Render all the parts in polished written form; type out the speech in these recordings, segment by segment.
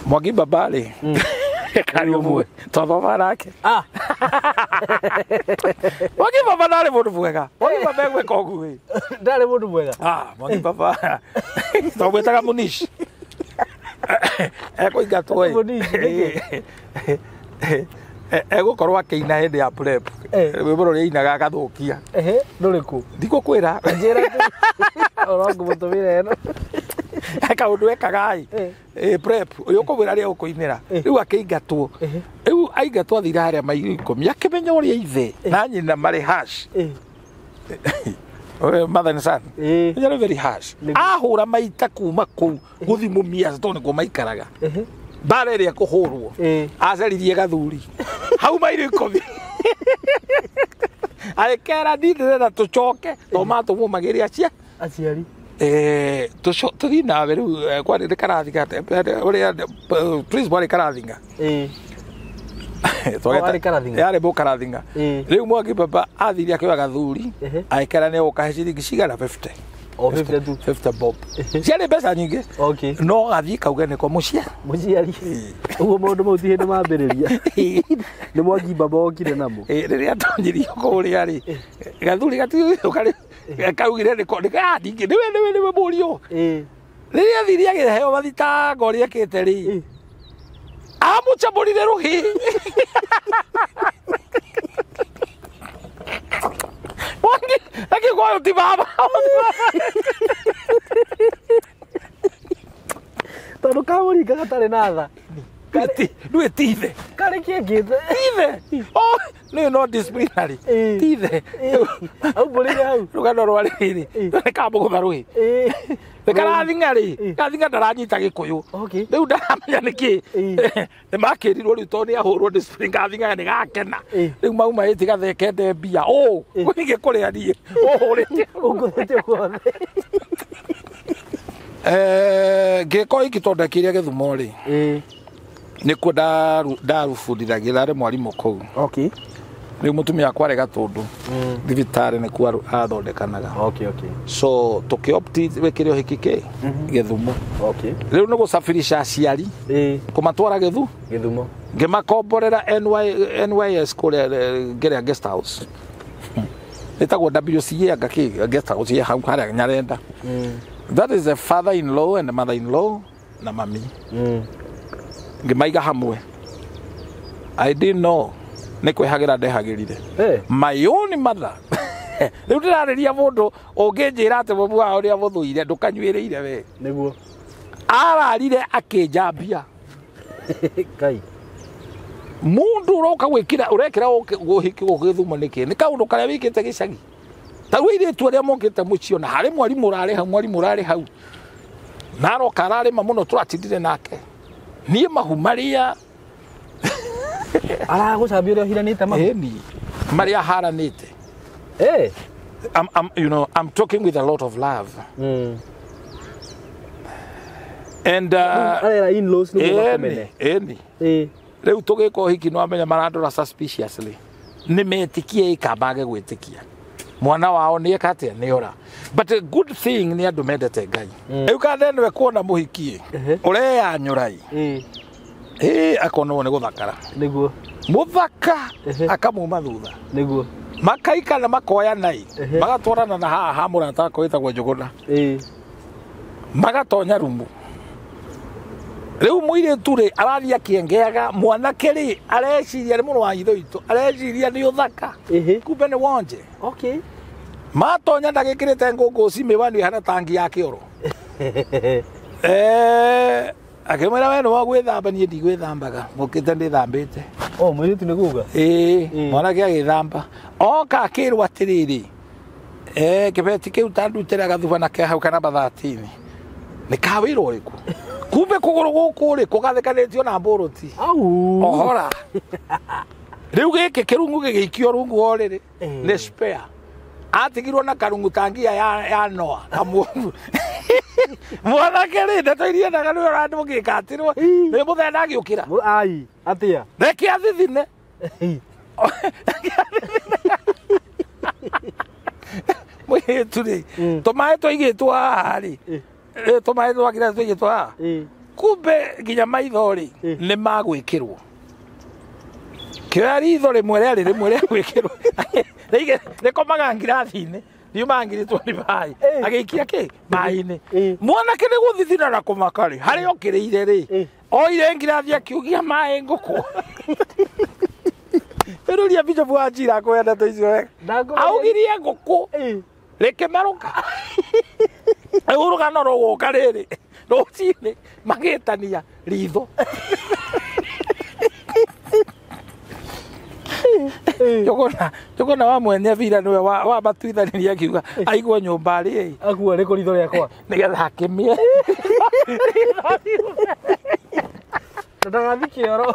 Mwagi babali. Kari umwe. Tothoma nake. Mwagi baba ndari mundu mwega. Mwagi baba egwe kogu we. Ndari mundu mwega. Mwagi baba. Togwetaga munishi. Eko igatwe. Munishi. Ego korwa keina hindi ya prep. Wiboro ri inaga agathukia. Nduriku. Ndiko kwira. Njira. Orongo mutumire eno. Eka undu ekagai. Prep. Uyu kubwira ri ukuinira. Riu akeingatwo. Riu aingatwo thira haria maigi 10 akimenya uria ithe na nyina mari hash. Mother and son. They are very harsh. Ahura maita kuma kou guthi mumia to niguo maikaraga. Bara ria kuhurwo. Acaririe gathuri. Hau maire kobi. Aikera ndindira tucoke to matumu magiri acia. Aciari. Tuthi nawe riu kwa ndi karathinga uria please bari karathinga. Yare bo karathinga. Riu Mwagi baba athiri akiwa gathuri aikera ne ukahe ciringi cigana 50. O 50 bob. Ciari mbeca nyingi. Okay. No athii kauge ni ko muciari. Uguo maundu mau ti hindi mambiriria. Ni Mwagi baba okire namo. Riria tonyirio kuria ri. Gathuri gatiukari kaugire ni ko ndingi niwe murio. Riria athiri agiheo mathitango uri ekite ri. Amuchamburire ruhi. Aqui agora te baba. Tá no carro ali, que tá nada. Não é tide. Cara, que é que? Tide. Oh, não disciplinary. Tide. Au bolero. Lugar normal ali. Acabo com barulho. Karathinga ri. Karathinga ndaranyita Gikuyu. Okay. Riu ndaramenya niki. Ni makirirwo riu to ni ahurwo discipline Karathinga ni gakena. Riu mauma iti gathekende mbia. Wige kuria nie. Urite. Uguthete guothe. Ngiko ikitondekire Githumo ri. Nikuo ndarubundithagira ri mwarimu kou. Okay. Riu mutumia akwa rega tundu thibitari ni kuo athondekanaga. Okay. So tukiopti wekire Uhiki Githumo. Okay. Riu ni gusafirisha aciari kumatwara Githumo ngimakomborera NYS kuria ngeria guest house etagwo WCA ngaki guest house ya hau haria Nyarenda. That is the father-in-law and the mother-in-law na mami. Ngimaiga hamwe. I didn't know nikwehagira ndehagirire. My own mother. Riu ndirariria mundu unginjira ati mubu wao ria muthuire ndukanyuiriire we. Niguo. Ararire akinjambia. Kai. Mundu uroka gwikira urekira Uhiki Githumo niki ni kaundu karia wikite gicagi. Taru ire tu aria mokite mucio na hari mwarimu urari hau. Naro karari mamuno turatindire nake. Nie mahumaria. Ala gucambia rio hiranite mahu. Ni Maria haranite. I'm talking with a lot of love. And ala in-laws ni mukomene. Riu tugika Uhiki no amenya marandora suspiciously. Ni metikie ikambage gwitikia. Mwana wao ni ekatia ni ora. But a good thing ni andu mendete Ngai. Riu kadene we kuona Muhiki. Ureya nyurai. Akono ni guthakara. Niguo. Muthaka akamuma thutha. Niguo. Makaika na makoya nai. Magatwarana na haha hamura tako itagwo Njuguna. Magatonya rumu. Riu muire ture araria kiengeaga mwanake ri areciria ni muno wa itho itu areciria ni uthaka. Kumbe ni wonje. Okay. Matonya ndagikirite ngungu cimibani hana tangi ya kioro. Akimwira we no gwithamba nie ndigwithambaga mukite ndithambite. Mwiri tu niguga. Mwanake agithamba. Oka akirwa atiriri. Kibeti kiu tandutira gathuba na hau kana 13. Ni kawiro uriku. Kumbe kuguru guku ri kugathikanitio na mburuti. Ohora. Riu giki kirungu gigikio rungu oriri. Ni spare. Atigirwo na karungu tangia ya Noa kamuomu. Mwanake ri ndatoirie ndaga ni ora ndu gikatirwo. Ni muthenda agiukira. Ai, atia. Reki athithine. Mwitu ri. Tomae toigitwo haha ri. Tomae twakira twigitwo haha. kumbe nginya maitho ri nĩ magwĩkĩrwo kĩoya ritho rĩmwe rĩa gwĩkĩrwo rĩkomaga ngirathi-inĩ riumaga ngiri 25 agĩikia kĩ maĩ-inĩ mwanake nĩ gũthithina na kũmaka rĩ harĩa okĩrĩire rĩ oire ngirathi akiugia maĩ ngũkũ Perulia Bishop wa Njira kwenda toicio wega augirie ngũkũ rĩkĩmarũka urugano rũgũka rĩrĩ rũcinĩ magĩtania ritho Jogona wa mwene vira niwe wa matuithaniria akiuga aigua nyũmba rĩ agua rĩkũ ritho rĩakwa nĩgetha akĩmie ndagathikire oro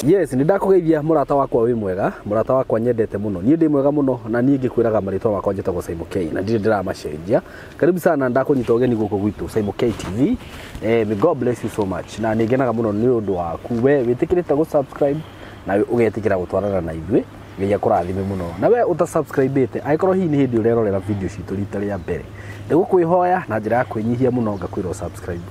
Yes, nindakugeithia murata wakwa wi mwega, murata wakwa nyendete muno. Nie ndi mwega muno na nie ngikwiraga maritwa wakwa njetagwo SYMO K na ndire ndiramacenjia. Karibu sana ndakunyita ugeni guku gwitu SYMO K TV. May God bless you so much. Na ningenaga muno ni undu waku we witikirite go subscribe na ugetikira gutwarana na ithuĩ. Ngai akurathime muno. Na we utasubscribe-ite, aikorwo hihi ni hindi urerorera video citu rita ria mbere. Ndĩgũkwĩhoya na njĩra ya kwĩnyihia mũno ngakwĩra subscribe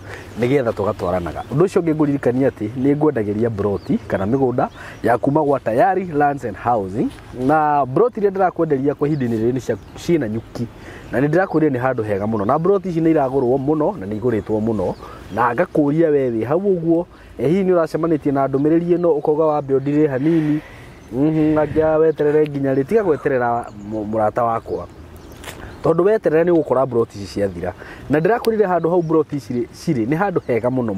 nĩgetha tũgatwaranaga. Ũndũ ũcio ngĩngũririkania atĩ nĩ ngwendagĩria broti kana mĩgũnda ya kuma gwa Tayari Lands and Housing, na broti iria ndĩrakwenderia kwa ihinda rĩrĩ nĩ ciĩna nyuki na nĩ ndĩrakwĩria nĩ handũ hega mũno, na broti ici nĩ iragũrwo mũno na nĩ igũrĩtwo mũno, na ngakũria we wĩ hau ũguo hihi nĩ ũracemanĩtie na ndũmĩrĩri ĩno ũkauga wambe ũndirĩ hanini nganja weterere nginya rĩ, tiga gweterera mũrata wakwa tondu weterera ni gukora broti ici ciathira na ndirakurire handu hau broti ici ciri ni handu hega muno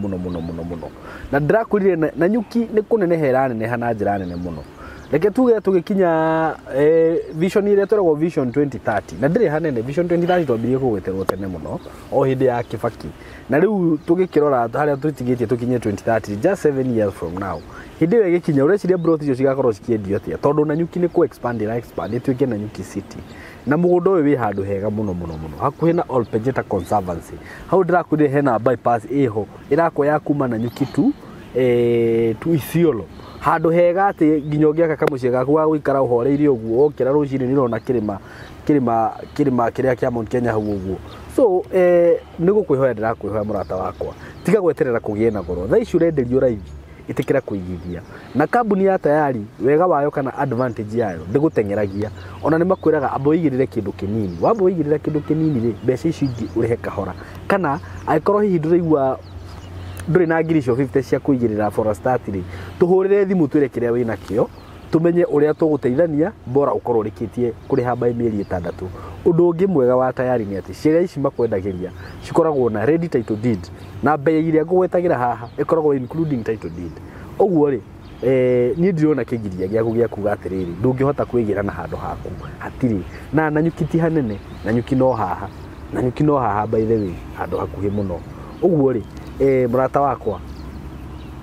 na ndirakurire na nyuki ni kunenehera neneha na njira nene muno. Reke tuge tugikinya vision ile twetagwo vision 2030 na ndire hanene vision 2030 twambirie kugweterwo tene muno o hindi ya Kibaki, na riu tugikirora haria tutigitie tukinye 2030 just 7 years from now hindi we gikinya ureciria broti icio cigakorwo cikiendio atia tondu na nyuki ni ku expand ituike na nyuki city na mugunda uyu wi handu hega muno hakuhi na Olpejeta Conservancy. Hau ndirakwire hena bypass iho irakoya kuma na nyuki tu Isiolo handu hega ati nginya ungiaka kamucie gaku wa guikara uhoreire uguo okira rucini ni rona kirima kiria kia Mount Kenya hau uguo. So ni gukwihoya ndirakwihoya murata wakwa tiga gweterera kugie na goro thaa ici urenderio raithi itikira kuigithia na kambuni ya Tayari wega wayo kana advantage yayo ndigutengeragia ona ni makwiraga abo igirire kindu kinini wabo igirire kindu kinini ri mbeca ici ingi urihe kahora kana aikorwo hihi nduraigua nduri na ngirisho 50 cia kuigirira forestry ri tuhurire thimu twire kiria wina kio tumenye uria tuguteithania bora ukorwo rikitie kuriha by mieri 6. Undu ungi mwega wa Tayari ni ati ciira ici makwendagiria cikoragwo na ready title deed na bei iria ngwetagira haha ikoragwo including title deed. Oguo ri ni ndirona kigiria giaku gia kuga atiriri ndungihota kwigira na handu haku hatiri na nyuki ti hanene na nyuki no haha by the way handu hakuhi muno. Oguo ri murata wakwa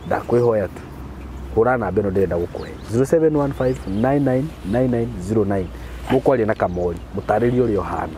ndakwihoya tu hura namba ino ndirenda gukuhe 0715999909 mukwaria na kamori mutaririo uri ohana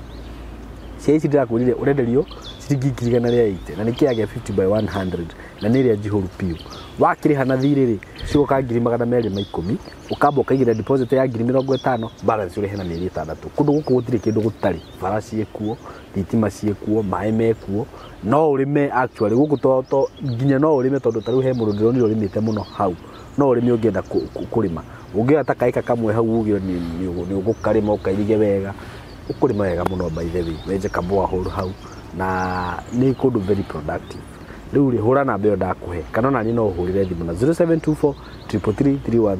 cia ici ndirakwirire urenderio ciringi 180 na nikiage 50 by 100 na niria jihuru piu wakiriha na thiri ri cioka 210 ukamba ukaigira deposit ya 50 balance uri hena mieri 6 kundu guku gutire kindu gutari farasi ekuo thitima ciekuo maĩ mekuo no urime actually guku to nginya no urime tondu tariu he mundu ndironi urimite muno hau no urime ungienda kurima ungiata kaika kamwe hau ugio ni ugukarima ukairige wega ukurima wega muno by the way wenje kamwa huru hau na ni kundu very productive. Riu ri hura namba iyo ndakuhe kana nani no uhurire thimu na 0724333313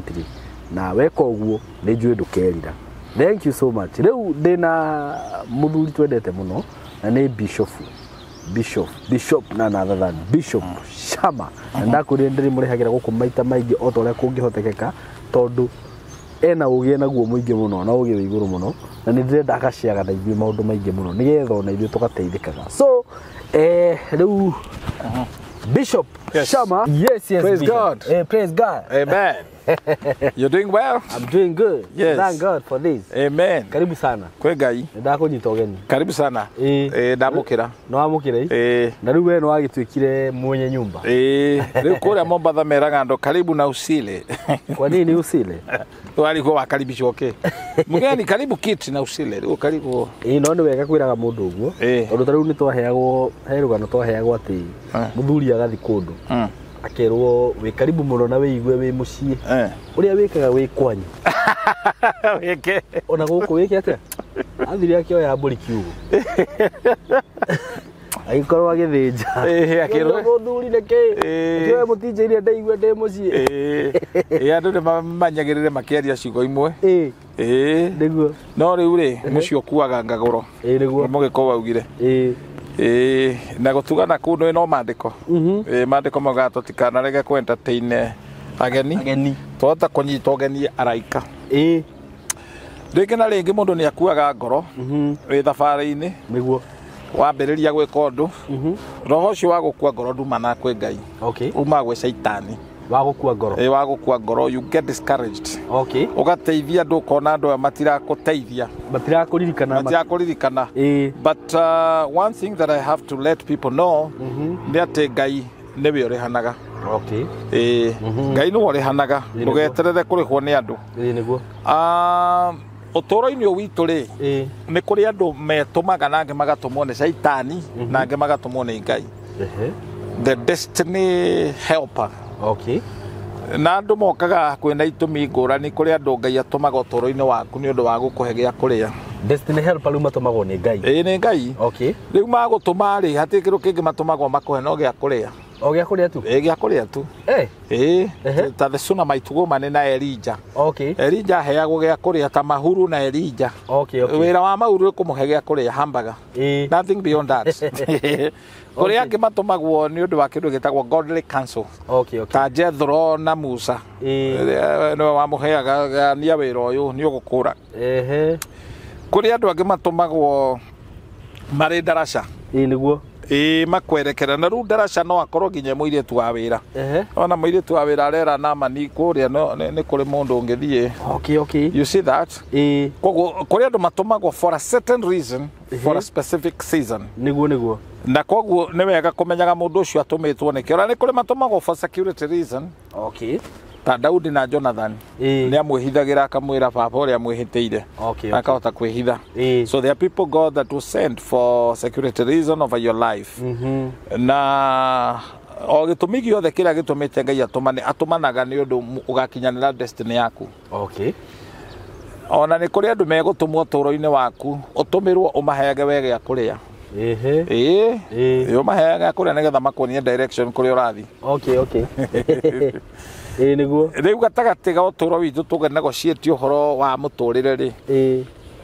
na weka uguo ni njui ndukerira. Thank you so much. Riu ndina muthuri twendete muno na ni Bishop na nathan Bishop Shama na ndakurire ndiri murihagira guku maita maingi o toria kungihotekeka tondu ena ugie naguo muingi muno na ugie iguru muno na ni ndirenda agaciaga na ithuĩ maundu maingi muno nigetha ona ithuĩ tugateithikaga. So riu Bishop Yes. Shama. Yes. Praise God. Praise God. Amen. You're doing well? I'm doing good. Yes. Thank God for this. Amen. Karibu sana. Kwe Ngai. Ndakunyita ugeni. Karibu sana. Ndamukira. No amukire. Na riu we no agituikire mwenye nyumba. Riu kuria Mombasa meraga ndo karibu na usile. Kwa nini usile? Walikuwa wakaribishwa okay. Mugeni karibu kiti na usile. Riu karibu. No ni wega kwiraga mundu uguo. Tondu tariu ni twaheagwo herugano twaheagwo ati muthuri agathi kundu. Akerwo we karibu muno na we igwe we mucii uria wikaga we kwanyu wike ona guku wike atia athiri akio ya mburi kiugo aikorwo agithinja akirwo muthuri neke we mutinjeirie ndaigwe ndi mucii andu ni manyagirire makiaria ciugo imwe niguo no riu ri mucio kuaga ngaguro niguo mugiko waugire na gutugana kundu no mandiko mandiko magato tikanarege ku entertain ageni tota kunyita ugeni araika ringi na ringi mundu ni akuaga ngoro wi thabari-ini niguo wambiriria gwika undu roho ucio wa gukua ngoro ndumana kwi Ngai uma gwe shaitani wagukua ngoro wagukua ngoro you get discouraged ugateithia ndu kona ndu matirakuteithia matirakuririkana but one thing that I have to let people know ni ati Ngai niwe urihanaga Ngai niwe urihanaga ndugeterere kurihwo ni andu niguo utoro-ini witu ri ni kuri andu metumaga nange magatumwo ni shaitani nange magatumwo ni Ngai the destiny helper na andu mokaga kwina itumi ngurani kuri andu Ngai atumaga utoro-ini waku ni undu wa gukuhe gia kuria destiny helper riu matumagwo ni Ngai ni Ngai riu magutuma ri hati kiru kingi matumagwo makuhe no gia kuria o gia kuria tu gia kuria tu ta the Shunammite woman na Elijah Elijah heagwo gia kuria ta mahuru na Elijah wira wa mahuru kumuhe gia kuria hamburger nothing beyond that kuria angi matumagwo ni undu wa kindu gitagwo godly counsel ta Jethro na Musa no wamuheaga nia wira uyu ni ugukura kuria andu angi matumagwo mari darasha niguo makwerekera na ru darasha no akorwo nginya muiretu wa wira ona muiretu wa wira arera Naamani kuria ni kuri mundu ngithie you see that koguo kuria andu matumagwo for a certain reason for a specific season niguo na koguo ni wega kumenyaga mundu ucio atumitwo ni kio ni kuri matumagwo for security reason ta Daudi na Jonathan ni amwihithagira akamwira baba uria amwihitiire akahota kwihitha so there are people God that will send for security reason over your life na o gitumi giothe kira gitumite Ngai atumanaga ni undu ugakinyanira destiny yaku ona ni kuri andu megutumwo turo-ini waku utumirwo umaheage wege ya kuria umaheage kuria nigetha makuonie direction kuria urathi niguo riu gatagati ga uturo witu tugenegotiate uhoro wa muturire ri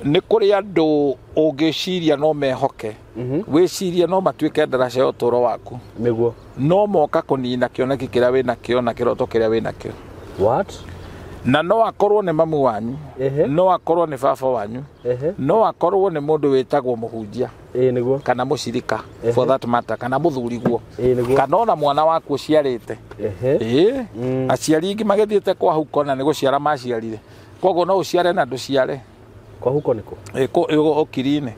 ni kuri andu ungiciria no mehoke wiciria no matuike ndaraca ya uturo waku niguo no moka kunina kioneki kiria wina kio na kiroto kiria wina kio na no akorwo ni mamu wanyu no akorwo ni baba wanyu no akorwo ni mundu witagwo muhunjia niguo kana mucirika for that matter kana muthuri guo kana ona mwana waku uciarite aciari ingi magithiete kwa huko na ni guciara maciarire koguo no uciare na nduciare kwa huko niko okiri-ini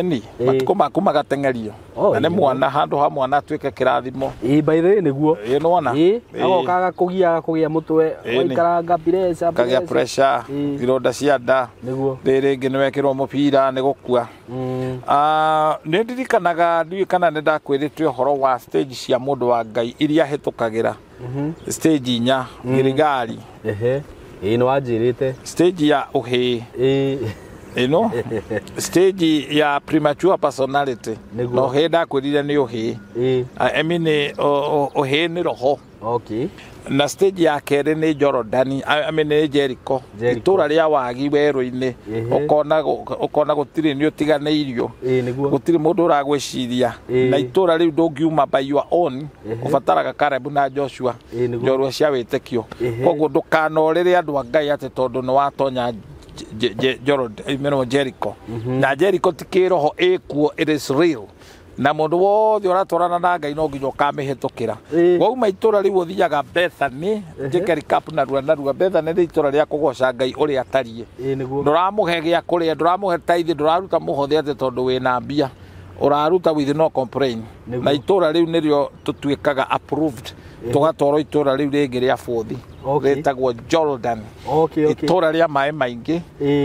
ni matuko maku magatengerio na ni mwana handu ha mwana atuike kirathimo by the way niguo nona agokaga kugia mutwe oikaranga pressure ironda cia nda riri ngi ni wekirwo mupira ni gukua ni ndirikanaga ndiu kana ni ndakwirite uhoro wa stage cia mundu wa Ngai iria hitukagira stage 4 Gilgali no ajirite stage ya uhi stage ya premature personality no henda kwirire ni uhi I mean uhi ni roho na stage ya kere ni Jorodani I mean ni Jericho itura ria wagi weru-ini ukona gutiri ni utiganeirio gutiri mundu uragwiciria na itura riu ndungiuma by your own ufataraga Caleb na Joshua njorua cia witekio koguo ndukanorire andu a Ngai ati tondu ni watonya Jericho na Jericho ti kiroho ikuo it is real na mundu wothe uratwarana na Ngai no nginya ukamihĩtũkĩra wauma itũra riu uthiaga Bethany njike recap narua Bethany ni itũra ria kugoca Ngai uri atarie nduramuhe gĩa kũrĩa nduramuhe taithi nduraruta muhothe ate tondu wina mbia uraruta with no complain na itũra riu nirio tutuĩkaga approved tugatwarwo itũra riu ringi ria bũthi retagwo Jordan itũra ria maĩ maingĩ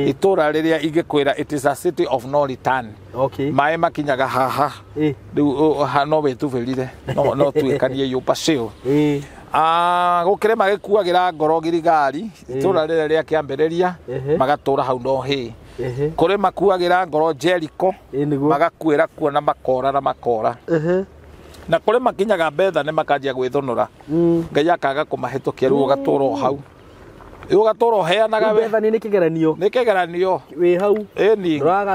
itũra riria ingĩkwĩra it is a city of no return maĩ makinyaga haha riu no wetubĩrire no tuĩkanie yũmba cio gũkĩrĩ magĩkuagĩra ngoro girigari itũra rĩrĩa rĩa kĩambĩrĩria magatũra hau no hĩ kũrĩ makuagĩra ngoro Jericho magakuĩra kuo na makora na kũrĩ makinyaga Bethany makanjia gwĩthũnũra Ngai akaga kũmahĩtũkia rĩu ũgatũra hau ugatũra heanaga we Bethany nĩ kĩgeranio wĩ hau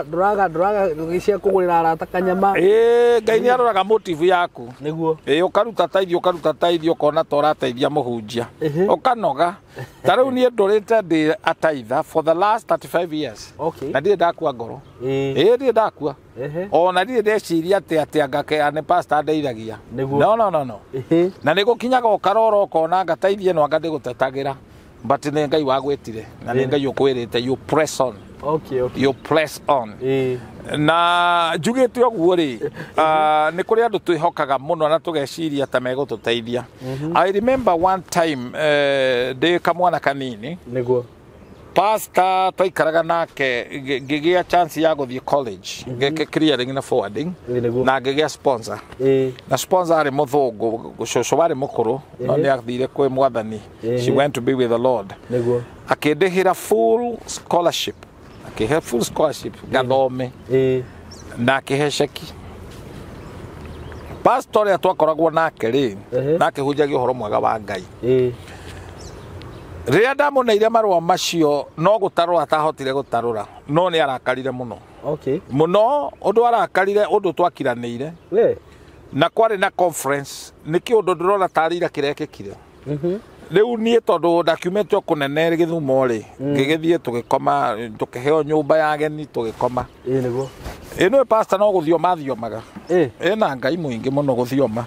ndũraga cia kũgũrĩra arata kanyama Ngai nĩ aroraga motive yaku nĩguo ũkaruta taithio ũkona ta ũrateithia mũhunjia ũkanoga ta rĩu niĩ ndũrĩte ndĩ ataitha for the last 35 years na ndirĩ ndakua ngoro ndirĩ ndakua ona ndirĩ ndeciria atĩ ngakĩane pastor ndeithagia no na nĩ gũkinyaga ũkarora ũkona ngateithia no anga ndĩgũtetagĩra but nĩ Ngai wagwĩtire na nĩ Ngai ũkwĩrĩte you press on you press on na njugĩte ũguo rĩ nĩ kũrĩ andũ twĩhokaga mũno na tũgeciria ta megũtũteithia I remember one time ndĩ kamwana kanini nĩguo pastor twaikaraga nake ngĩgĩa chance ya gũthiĩ college ngĩke clearing na forwarding na ngĩgĩa sponsor na sponsor arĩ mũthũngũ cũcũ warĩ mũkũrũ no nĩ athire kwĩ mwathani she went to be with the Lord akĩndĩhĩra full scholarship gathome na akĩhe ceki pastor ũrĩa twakoragwo nake rĩ nake hunjagia ũhoro mwega wa Ngai rĩrĩa ndamuneire marũa macio no gũtarũra atahotire gũtarũra no nĩ arakarire mũno mũno ũndũ arakarire ũndũ twakiranĩire na kwarĩ na conference nĩkĩ ũndũ ndĩrona tarĩira kĩrekĩkire rĩu niĩ tondũ ndakiumĩte kũnene Gĩthumo rĩ ngĩgĩthiĩ tũgĩkoma tũkĩheo nyũmba ya ageni tũgĩkoma nĩwe pastor no gũthioma thiomaga na Ngai mũingĩ mũno gũthioma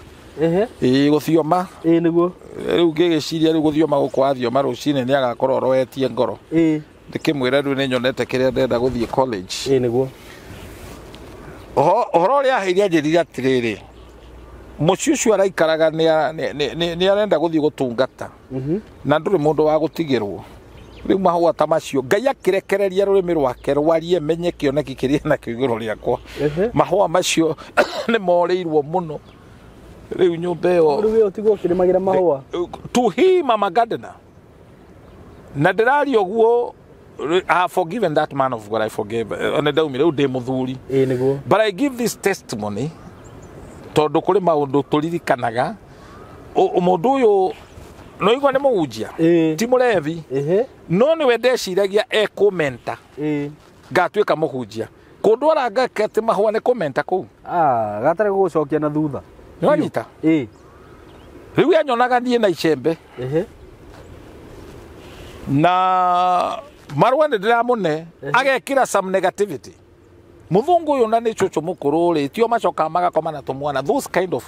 gũthioma nĩguo rĩu ngĩgĩciria rĩu gũthioma gũkũ athioma rũcinĩ nĩ agakorwo roetie ngoro ndĩkĩmwĩra rĩu nĩ nyonete kĩrĩa ndenda gũthiĩ college nĩguo ũhoro ũrĩa aheire anjĩrire atĩrĩrĩ mũciĩ ũcio araikaraga nĩ arenda gũthiĩ gũtungata na ndũrĩ mũndũ wa gũtigĩrwo rĩu mahũa ta macio Ngai akĩrekereria rũrĩmĩ rwake rwarie menye kĩoneki kĩrĩa nakĩo igũrũ rĩakwa mahũa macio nĩ morĩirwo mũno rĩu nyũmba ĩyo rĩu ũtigwo ũkĩrĩmagĩra mahũa to him I'm a gardener na ndĩraria ũguo I have forgiven that man of God I forgave ona ndaumire rĩu ndĩ mũthuri nĩguo but I give this testimony tondũ kũrĩ maũndũ tũririkanaga mũndũ ũyũ no igua nĩ mũhunjia ti mũrevi no nĩwe ndeciragia ekũmenta ngatuĩka mũhunjia kũndũ arangaka atĩ mahũa nĩ kũmenta kũu gatarĩ gũgũcokia na thutha nĩwanyita rĩu yanyonaga niĩ na icembe na marũa nĩ ndĩramũne agekĩra some negativity mũthũngũ ũyũ na nĩ cũcũ mũkũrũ rĩ tio macokaga magakoma na tũmwana those kind of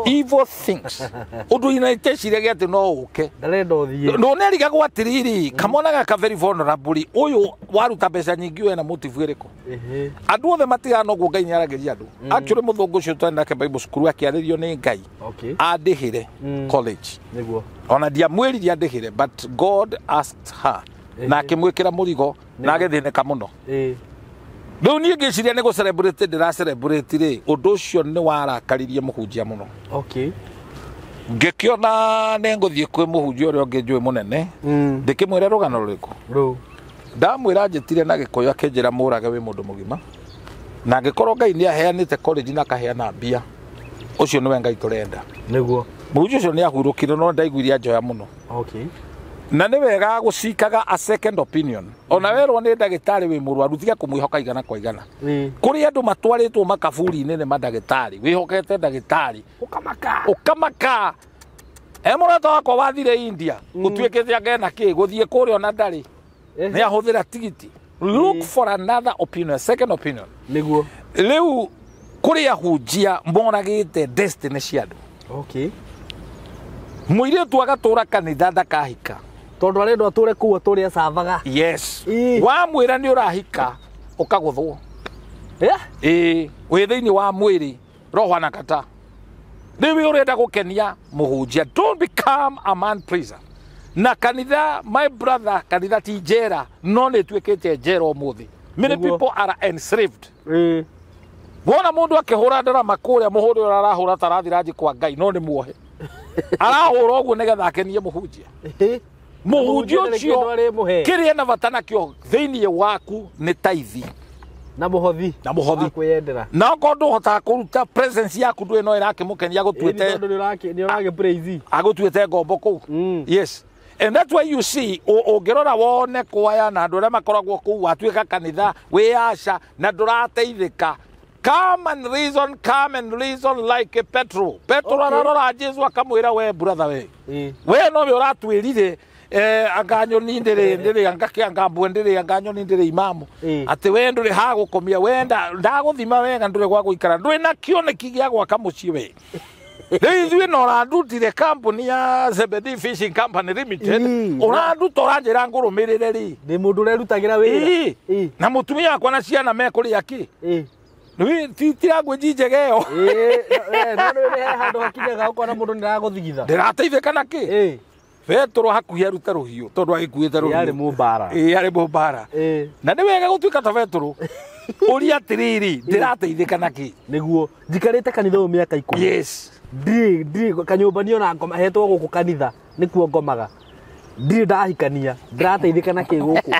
evil things ũndũ ina iteciragia atĩ no ũke ndarenda ũthiĩ no nĩ arigagwo atĩrĩrĩ kamonaga ka very vulnerable ũyũ waruta mbeca nyingĩ we na motive ĩrĩkũ andũ othe matigana ũguo Ngai nĩ aragĩria andũ actually mũthũngũ ũcio twana nake Bible school akĩarĩrio nĩ Ngai andĩhĩre college nĩguo ona ndiamwĩrire andĩhĩre but God asked her na akĩmwĩkĩra mũrigo na agĩthĩnĩka mũno rĩu niĩ ngĩciria nĩ gũcelebrate ndĩracelebrate rĩ ũndũ ũcio nĩ warakaririe mũhunjia mũno ngĩkĩona nĩ ngũthiĩ kwĩ mũhunjia ũrĩa ũngĩ njũĩ mũnene ndĩkĩmwĩra rũgano rũrĩkũ ndamwĩra njĩtire na Gĩkũyũ akĩnjĩra mũrage wĩ mũndũ mũgima na ngĩkorwo Ngai nĩ aheanĩte college na akaheana mbia ũcio nĩwe Ngai tũrenda nĩguo mũhunjia ũcio nĩ ahurũkire no ndaiguire njoya mũno na nĩ wega gũcikaga a second opinion ona werwo nĩ ndagĩtarĩ wĩ mũrwaru tiga kũmwĩhoka igana kwa igana kũrĩ andũ matwarĩtwo makaburi-inĩ nĩ mandagĩtarĩ wĩhokete ndagĩtarĩ ũkamaka mũrata wakwa wathire India gũtuĩkĩte angena kĩ gũthiĩ kũrĩa ona ndarĩ nĩ ahũthĩra tigiti look for another opinion second opinion nĩguo rĩu kuri ahunjia moragite destiny cia andu. Okay. Muire tu agatura kanitha ndakahika. Tondu arendo ature kuu aturi acavaga. Yes. Wa mwira ni urahika ukaguthwo. We thiini wa mwiri roho na kata. Niwe urenda gukenia muhunjia. Don't become a man pleaser. Na kanitha, my brother, kanitha ti njera, no ni twikite njera umuthi. Many people are enslaved. Wona mundu akihura ndarama kuria muhuri arahura tarathiraji kwa Ngai no ni muohe. Arahura uguo nigetha akenie muhunjia. Muhunjia ucio kiria na vatana kio thiini waku ni taithi. Na muhothi. Akwiyendera. Na ngondo hota kuruta presence yaku ndwe no irakimukenia gutwite. Ni urage praise. Agutwite ngombo ku. Yes. And that's why you see, ungirora wone kwaya na andu aria makoragwo kuu watuika kanitha wiasha na ndurateithika. Come and reason like Petro. Petro ararora Jesu akamwira we brother we. We no we uratwirire anganyo ndire angakia mbwendire anganyo ndire imamu. Ati we ndure ha gukomia wenda ndaguthima wega ndure gwa guikara ndwe na kioneki gia gwaka mucii we. Ithuĩ no randutire company ya Zebedee Fishing Company Limited. Uranduta uranjĩra ngũrũmĩrĩre ri. Ndĩ mũndũ ũrerutagĩra wĩra. Na mũtumia wakwa na ciana mekũrĩa kĩ? Titirangu njinjega ĩyo. No nĩ handũ hakinyaga ũkona mũndũ nĩragũthigitha. Ndĩrateithĩka na kĩ? Petro hakuhĩ arute rũhiũ tondũ agĩkuĩte rũhiũ. Yarĩ mũmbara. Yarĩ mũmbara. Na nĩ wega gũtuĩka ta Petro. Ũria atĩrĩrĩ ndĩrateithĩka na kĩ? Nĩguo njikarĩte kanitha ũyũ mĩaka 10. Yes. Ndi kanyumba niyo na ngoma hetwo guku kanitha nikuo ngomaga. Ndi ndahikania ndirateithika na ki guku.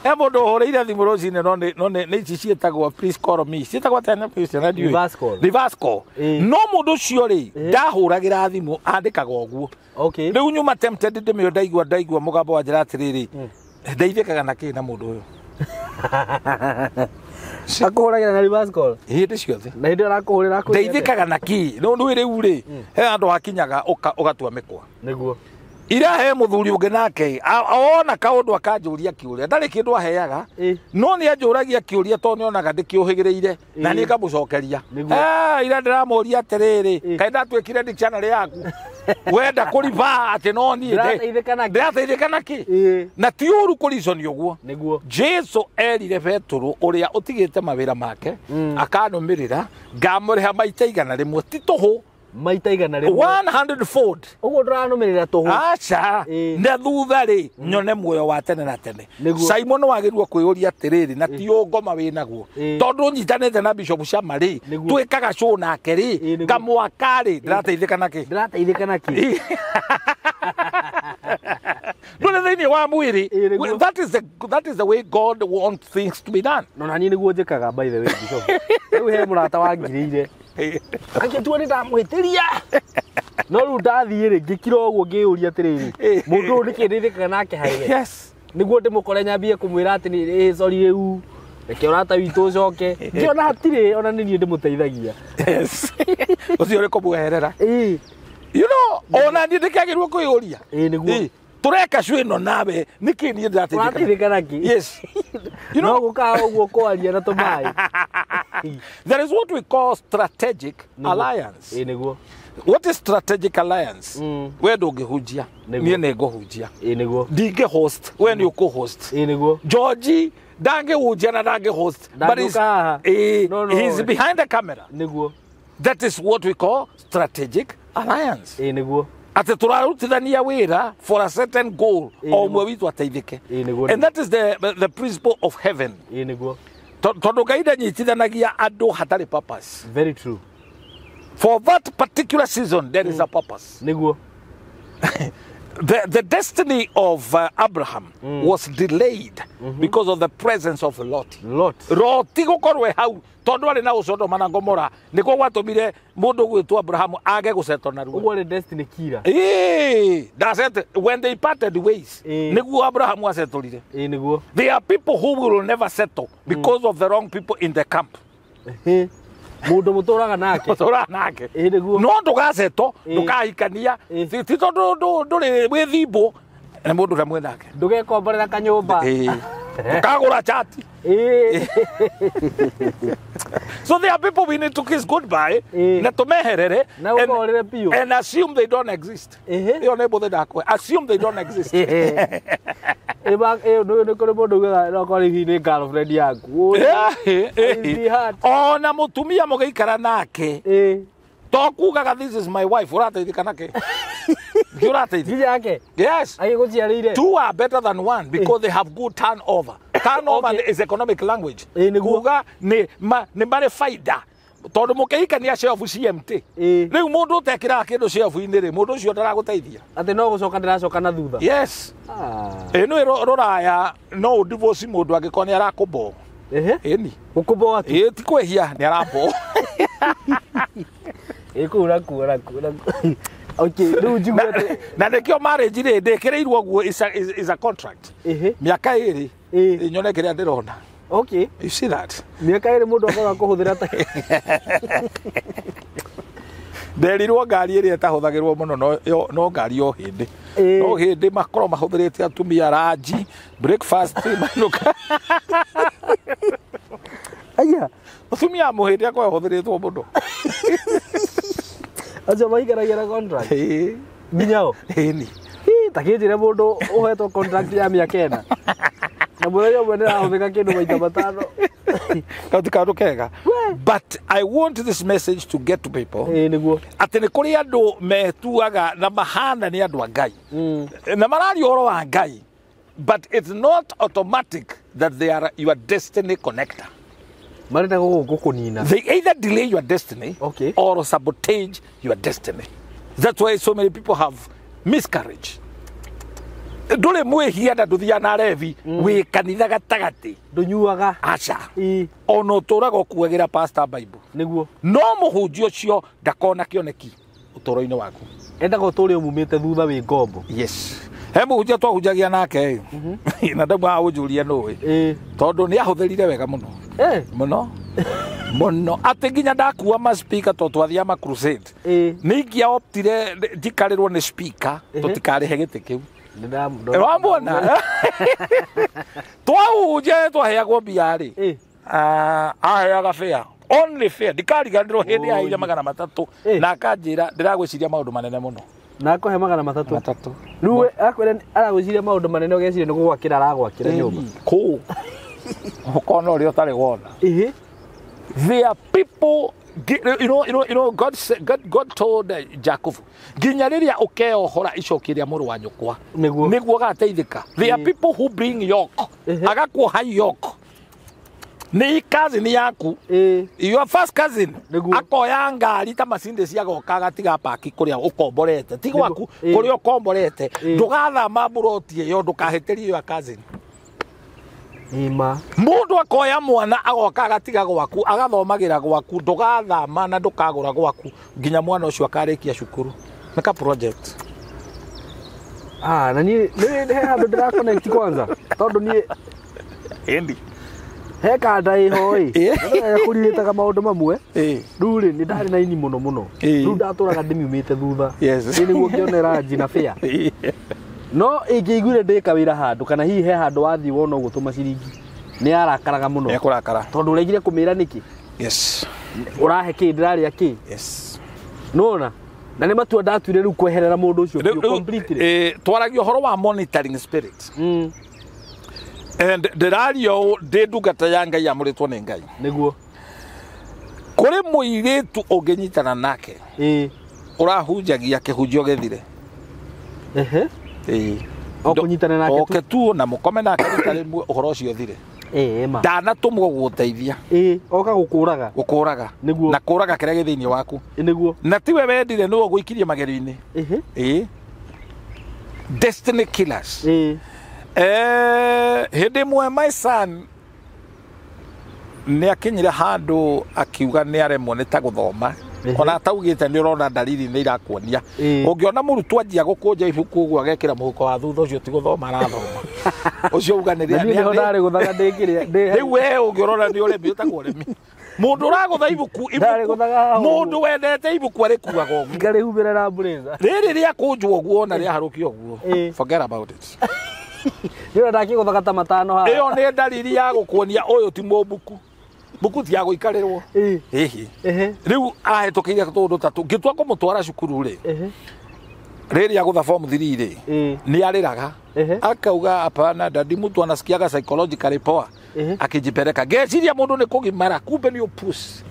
He mundu uhoreire thimu rocine no ni ici cietagwo please call me. Cietagwo tena please na ndiwe. Reverse call. No mundu ucio ri ndahuragira thimu andikaga uguo. Okay. Riu nyuma tempted ndimio ndaigua mugambo wa njira atiriri. Ndeithikaga na ki na mundu uyu. Akoragira na reverse call. Hindi ciothe. Na hindi arakuhurira ku. Ndeithikaga na ki. No ndu riu ri he andu hakinyaga ugatua mikwa. Niguo. Ira he muthuri ungi nake aona kaundu akanjuria kiuria ndari kindu aheaga no ni anjuragia kiuria to ni onaga ndikiuhigiriire na ni ngamucokeria ira ndiramuria atiriri kai ndatwikire dictionary yaku wenda kuriva ati no ni ndirateithika naki na ti uru kurizoni uguo niguo Jesu erire Petro uria utigite mawira make akanumirira ngamuriha maita igana rimwe ti tuhu maita igana rimwe 100 fold uguo nduranumirira tuhu acha na thutha ri nyone muoyo wa tene na tene SYMO no wagirwo kwiyuria atiriri na ti ngoma winaguo tondu nyitanite na bishop Shama ri twikaga show nake ri ngamwaka ri ndirateithika naki None thini wa mwiri that is the way God wants things to be done. No na ni niguo njikaga by the way bishop riu he murata wangirire ange tuone ndamwitiria no riu ndathie ri ngikira uguo ngiuria atiriri mundu ndikindithikaga nake haire yes niguo ndimukore nyambie kumwira ati ni sorry riu reke urata witu ucoke ngiona hatire ona ni ndimuteithagia yes ucio ri kumweherera you know ona ni ndikagirwo kuyuria niguo tureka cwino nawe niki ni ndateithika naki yes you know guka uguo kwaria na tumai there is what we call strategic alliance niguo what is strategic alliance we ndungihunjia nie ne nguhunjia niguo ndinge host we ni uko-host niguo George ndangihunjia na ndange-host but he's behind the camera niguo that is what we call strategic alliance niguo ati turarutithania wira for a certain goal o mwe witu ateithike and that is the principle of heaven niguo tondu Ngai ndanyitithanagia andu hatari purpose. Very true. For that particular season there is a purpose. Niguo the destiny of Abraham was delayed because of the presence of Lot gukorwe hau tondu ari na Sodoma na Gomora niko gwatumire mundu gwitwa Abraham age guceto na ruo ugo destiny kira that's it when they parted ways niguo Abraham wasetulire niguo there are people who will never settle because of the wrong people in the camp mundu muturaga nake niguo no ndugaceto ndukahikania ti tondu nduri withimbo na mundu ramwe nake ndugekomborera kanyumba Kagura chati. So there are people we need to kiss goodbye. Na tumeherere. And assume they don't exist. Assume they don't exist. Oh, na mutumia mugeikara nake. Tokugaga, this is my wife. Urateithika nake. Yes. Two are better than one because they have good turnover. Turnover is economic language. Kuga ni mare faida. Tondu mukeika ni chef CMT. Riu mundu utekira kindu chef ini ri mundu ucio ndaraguteithia. Ati no gucoka ndiracoka na thutha. Yes. Eno roraya no divorce mundu angikoni arakubo. Eni. Ukubo ati. Ti kwehia ni arabo. Kura. Okay, na nekio marriage ri ndekereirwo guo is a contract. Miaka iri nyone kiria ndirona. Okay. You see that? Miaka iri mundu akaga kuhuthira ta. Nderirwo ngari iri etahuthagirwo muno no ngari o hindi. No hindi makoro mahuthirite atumia ranji, breakfast, manuka. Aya, atumia muhindi akwa huthiritwo muno. Acha maigaragira contract. Binyao. Ni. Takijire mundu uhetwo contract ya miaka ena. Na mureyo mwene ahuthika kindu maita matano. Katika kega. But I want this message to get to people. Niguo. Ati ni kuri andu metuaga na mahana ni andu a Ngai. Na marari horo wa Ngai. But it's not automatic that they are your destiny connector. They either delay your destiny or sabotage your destiny. That's why so many people have miscarriage. Dole mwe hiada duthia na revi we kanitha gatagati dunyuaga acha ono torago kuagira pastor Bible niguo no muhunjio cio ndakona kioneki utoro-ini waku enda guturi umumite thutha wi ngombo. Yes. He muhunjia twahunjagia nake na ndamu aunjuria nowe tondu ni ahuthirire wega muno muno ati nginya ndakuwa ma speaker to twathia ma crusade ningia optire ndikarirwo ni speaker tutikarihe giti kiu Wambona twahunje twaheagwo mbia ri aheaga fare only fare ndikariganirwo hindi aheire $300 na akanjira ndiragwiciria maundu manene muno na akohe $300 riu akwira aragwiciria maundu manene ugeciria ni gugwakira aragwakira nyumba ku ukona uri utari wona there are people you know God told Jacob ginya riria ukeohora icokiria muru wa nyukwa niguo gateithika. There are people who bring yoke agakuoha yoke ni cousin yaku your first cousin akoya ngari ta masinde cia goka gatiga paki kuria ukomborete ti gwaku kuria ukomborete ndugathama buroti yo ndukaheterie your cousin mundu akoya mwana agoka gatiga gwaku agathomagira gwaku ndugathama na ndukagura gwaku nginya mwana ucio akarikia cukuru naka project na ni handu ndira connect kwanza tondu ni endi he kanda ihoi kuriritaga maundu mamwe ruri ni ndari na ini muno riu ndaturaga ndimiumite thutha niguo ngionera njina fea no ingĩiguire ndĩka wĩra handu kana hihi he handu wathi wona gutuma ciringi ni arakaraga muno ekurakara tondu ũraigire kũmĩra nĩkĩ ũrahe kĩ ndĩrarĩa kĩ nona na nĩ matua ndatuire rĩu kweherera mũndũ ũcio completely twaragia ũhoro wa monitoring spirit and ndĩrario ndĩ ndungata ya Ngai amũrĩtwo nĩ Ngai nĩguo kũrĩ mũirĩtu ũngĩnyitana nake ũrahunjagia kĩhunjio gĩthire okunyitana nake oke tu na mukome nake rimwe uhoro ucio thire ma ndanatumwo guteithia oka gukuraga na kuraga kiria githiini waku niguo na tiwe wendire no guikirie magero-ini destiny killers hindi mwe my son ni akinyire handu akiuga ni aremwo ni ta guthoma ona taugite ni urona dalili ni irakuonia ungiona murutwo anjia gukunja ibuku guo agekira muhuko wa thutha ucio ti guthoma arathoma ucio uganiria ni ndari guthaga ndikiria riu we ungirona ni uremi utagwo uremi mundu uragutha ibuku mundu wendete ibuku ari kuaga uguo ngari hubira na blazer riri ria kunjwo guo na ria haruki uguo forget about it Ndio ndakiko thakata matano ha. Iyo ni dalili ya gukuonia uyu ti mubuku. Buku ti ya guikarirwo. Hihi. Riu ahetokeire tundu tatu. Ngitwa kumutwara cukuru ri. Riri ya gutha form 3 ri. Ni ariraga. Akauga apana dadi mtu anasikiaga psychologically poa. Akijipeleka. Geciria mundu ni kugimara kumbe ni upus.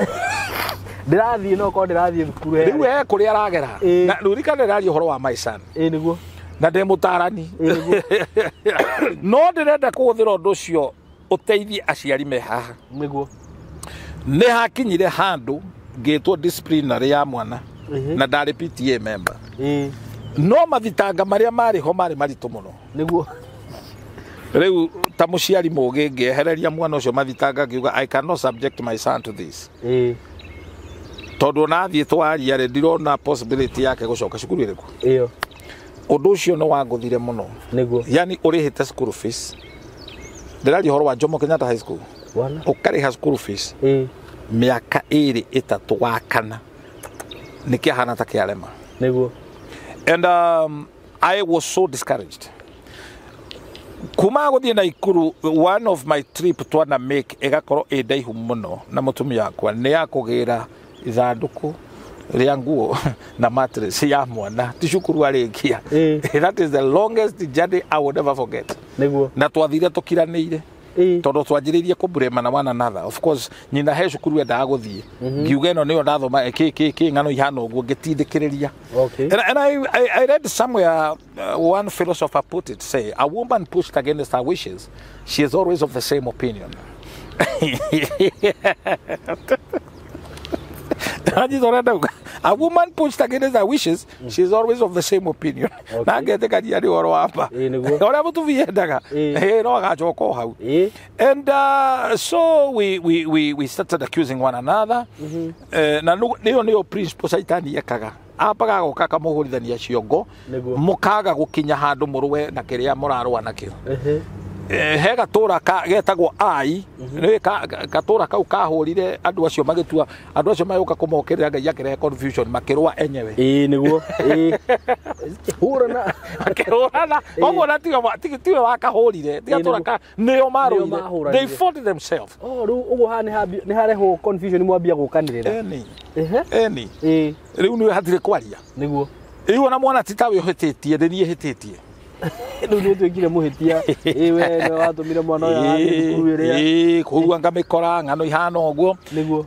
Ndirathie no ko ndirathie thukuru he. Riu kuri aragera. Na rurikane rari uhoro wa my son. Niguo. Na ndemutarani. No ndirenda kuthira undu ucio uteithie aciari me haha. Niguo. Ni hakinyire handu ngitwo disciplinary ya mwana na ndari PTA member. No mathitanga maria mari ho mari maritu muno. Niguo. Riu ta muciari mugi ngehereria mwana ucio mathitanga ngiuga I cannot subject my son to this. Tondu nathie twaria ri ndirona possibility yake gucoka cukuru iriku. Iyo. Undu ucio no wanguthire muno. Niguo. Yani urihite school fees. Ndirari horo wa Jomo Kenyatta High School. Wala. Ukariha school fees. Miaka 2-3 wa kana. Nikihana ta kiarema. Niguo. And I was so discouraged. Kuma guthie na ikuru, one of my trip twana make egakoro edaihu muno na mutumia yakwa ni yakugira ithanduku ria nguo na mattress ya mwana ticukuru arikia. That is the longest journey I would ever forget. Niguo. Na twathire tukiraniire. Tondu twanjiririe kubrema na one another. Of course nyina he cukuru endaga guthie. Ngiuga ino niyo ndathoma ki ngano ihana uguo ngitindikiriria. Okay. And I read somewhere one philosopher put it, say a woman pushed against her wishes, she is always of the same opinion. A woman pushed against her wishes, she is always of the same opinion. And so we started accusing one another. Na niyo principle saitani yakaga. Apaga gukaka muhurithania ciongo mukaga gukinya handu murwe na kiria murarwa nakio. He gatura getagwo ai ni gatura kau kahurire andu acio magitua andu acio mayoka kumokerera ngai akire confusion makirwa enyewe niguo hurana akirana ogo na tiwe wakahurire gatura ka nio maru they fought themselves. Riu ugo ni hareho confusion mwambia gukanirira eni riu ni hatire kwaria niguo iyo na mwana titawe hetitie ndenie hetitie ndio twekire muhitia we no watumire mwana ya kuruiria kuruga ngamikora ngano ihana oguo.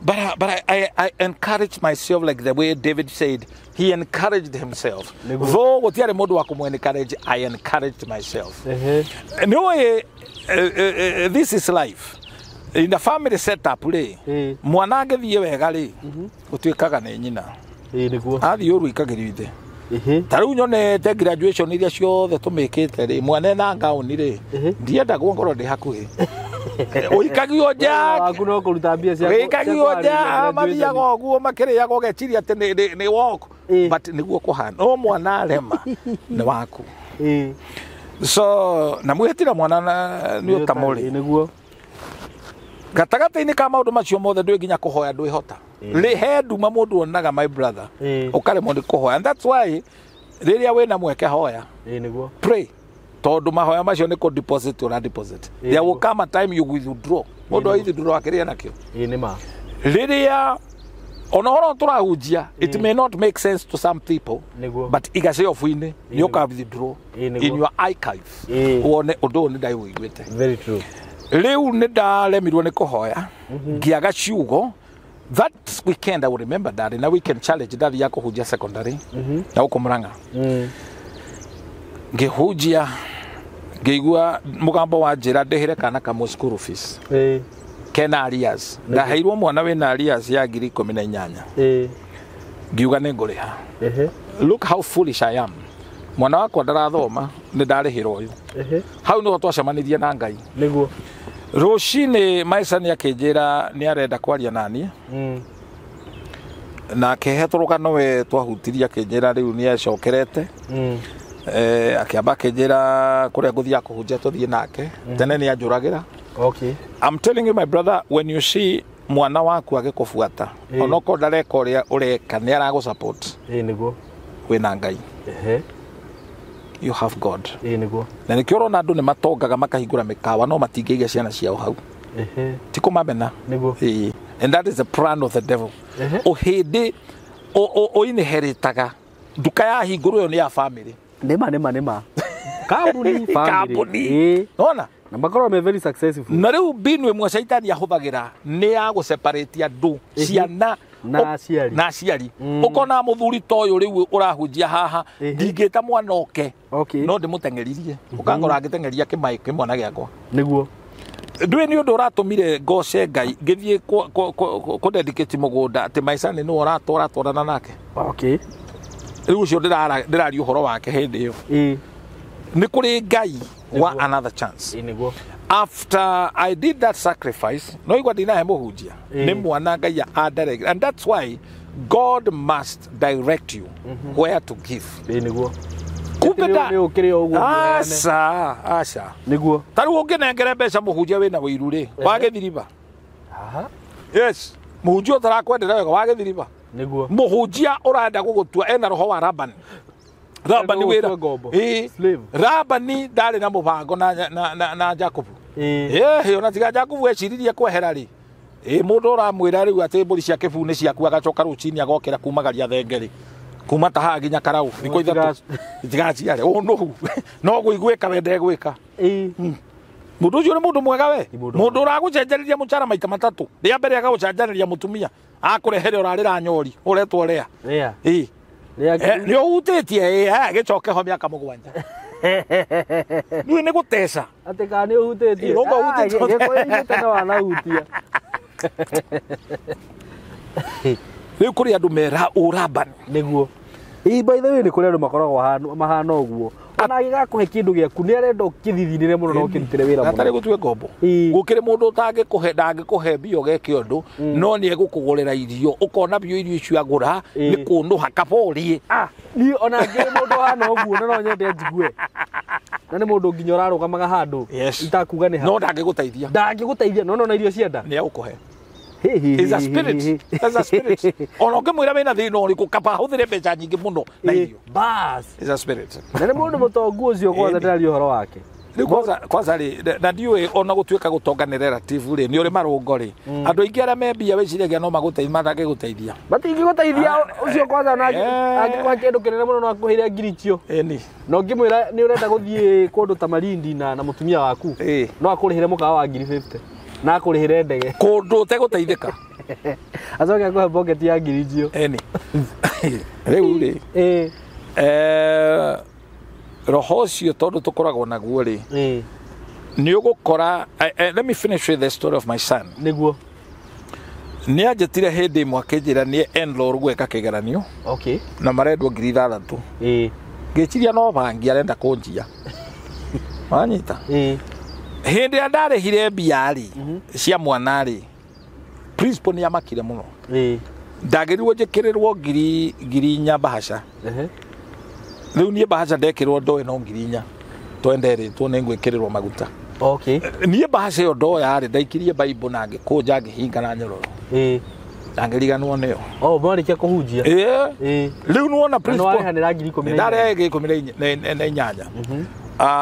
But I encourage myself like the way David said he encouraged himself. Though gutiare mundu wa kumu encourage, I encouraged myself. No, this is life. In the family setup le mwana ngethie wega ri gutwikaga ne nyina niguo athi uru ikagirite. Taru nyonete graduation iria ciothe tumikite ri mwana na ngauni ri ndienda ngoro ndi hakuhi uikagio ja akuno kuruta mbia cia uikagio ja mathia goguo makiria gogeciria ati ni walk but niguo kuhana no mwana rema ni waku. So na mwetira mwana ni utamuri niguo gatagata-ini ka maundu macio mothe ndwi nginya kuhoya ndwi hota ri he nduma mundu onaga my brother ukare mundi kuhoya, and that's why riria wina mweke hoya niguo pray tondu mahoya macio ni ku deposit or deposit. There will come a time you withdraw mundu withdraw akiria nakio ni ma riria onohoro turahujia it may not make sense to some people but igase ofuine ni uka withdraw in your archive uone undu ni ndai wiguite. Very true. Riu ni ndaremirwo ni kuhoya ngiaga ciugo. That weekend I will remember that in a weekend challenge that ya kuhujia secondary na uko Murang'a ngihujia ngigua mugambo wa njira ndehire kana ka school fees kena arias ndaheirwo mwana wina arias ya 18,000 ngiuga ni nguriha. Look how foolish I am. Mwana wakwa ndarathoma ni ndarihira uyu hau no twacemanirie na Ngai niguo rucini maisa ni akinjira ni arenda kwaria nani na keheturukano we twahutiria akinjira riu ni acokerete akiamba akinjira kuria guthia kuhunjia tuthie nake tene ni anjuragira. Okay, I'm telling you my brother, when you see mwana waku agikufuata onoko ndareka uria ureka ni aragu support niguo wina Ngai. you have God. Niguo. Na nä kä å rona andå nä matongaga makahingå ra mä kawa no matingäiga ciana ciao hau tikå mamena. And that is the plan of the devil. O hä ndä o inheritaga nduka ya hingå rå ä yo nä ya family. Nĩma kambuni family nona na makorwo me very successful. Na rĩu mbinu ĩmwe caitani ahũthagĩra nĩ ya gũseparate andũ ciana na aciari ũkona mũthuri ta ũyũ rĩu ũrahunjia haha ndingĩta mwana oke no ndĩmũteng'eririe ũkangora ngĩteng'eria kĩmwana gĩakwa nĩguo ndũĩ nĩ ũndũ ũratũmire ngoce Ngai ngĩthiĩ kũ-dedicate mũgũnda atĩ maica nĩ nĩwe ũratwarana nake rĩu ũcio ndĩraria ũhoro wake hĩndĩ ĩyo nĩ kũrĩ Ngai wa another chance. After I did that sacrifice, no igwa dina mũhunjia nĩ mwana Ngai adirect, and that's why God must direct you where to give. Kupenda asa niguo taru ũngĩnengere mbeca mũhunjia wĩna wĩiru rĩ wagĩthiriba. Yes, mũhunjia ũtarakwendera wega wagĩthiriba niguo mũhunjia ũrenda gũgũtua ena roho wa Rabani. Rabani wera Rabani ndari na mubango na Jacobu ona tiga Jacobu eciririe kwehera ri mundu uramwira riu ati mburi cia kibu ni ciaku agacoka rucini agokera kumagaria thengeri kuma taha nginya karau thiko ithatu tigaciare no guigwika wende gwika mundu ucio ni mundu mwega we mundu uragucenjeriria mucara maita matatu ria mbere agagucenjeriria mutumia akurehere urarira nyori uretwo ria nĩ ũhutĩtie gĩcoke ho mĩaka 7 nĩ gũteca atĩ kana nĩ ũhutĩtie gĩkũyĩte na wanahutia rĩu kũrĩ andũ mera ũrabani nĩguo by the way nĩ kũrĩ andũ makoragwo mahana ũguo ona gĩgakũhe kĩndũ gĩaku nĩ arenda ũkĩthithinĩre mũno na ũkĩrutĩre wĩra mũno atarĩ gũtue ngombo gũkĩrĩ mũndũ ũtangĩkũhe ndangĩkũhe mbia ũgeke ũndũ no nĩ egũkũgũrĩra irio ũkona mbia irio icio agũra nĩ kũnũha kaborie niĩ ona ngĩrĩ mũndũ hana ũguo na no nyende njigue na nĩ mũndũ nginya ũrarũgamaga handũ itakuga nĩ ha no ndangĩgũteithia no na irio cienda nĩ egũkũhe. Is a spirit. That's a spirit. Ono ngĩmwĩra wĩna thĩna ũrĩkũ kaba hũthĩre mbeca nyingĩ mũno na irio. Bas. Is a spirit. Na nĩ mũndũ mũtongu ũcio kwanza ndĩraria ũhoro wake. Kwanza rĩ na ndiũĩ ona gũtuĩka gũtonga nĩ relative rĩ nĩ ũrĩ marũngo rĩ andũ aingĩ arĩa me mbia wĩciragia no magũteithia matangĩgũteithia matingĩgũteithia ũcio kwanza angĩkũhe kĩndũ kĩnene mũno no akũheire ngiricio no ngĩmwĩra nĩ ũrenda gũthiĩ kũndũ ta Malindi na mũtumia waku no akũrĩhĩre mũkawa wa 50 na akũrĩhĩre ndege kũndũ ũtegũteithĩka acoke akũhe pocket ya ngiricio rĩu rĩ roho ũcio tondũ tũkoragwo naguo rĩ nĩ ũgũkora let me finish with the story of my son nĩguo nĩ anjĩtire hĩndĩ ĩmwe akĩnjĩra nĩ en-law gwĩka kĩgeranio na marendwo 6,000 ngĩciria no bangi arenda kũnjia wanyita hĩndĩ ĩrĩa ndarĩhire mbia rĩ cia mwana rĩ principal nĩ amakire mũno ndagĩrirwo njĩkĩrĩrwo 4,000 bahasha rĩu niĩ bahasha ndekĩrwo ndoe no 4,000 twenderetwo nĩ ngwĩkĩrĩrwo maguta niĩ bahasha ĩyo ndoya rĩ ndaikirie Bible na ngĩkũnja ngĩhinga na nyororo ndangĩriganwo nĩyo mwarĩkia kũhunjia rĩu nĩwona principal ndarĩ 18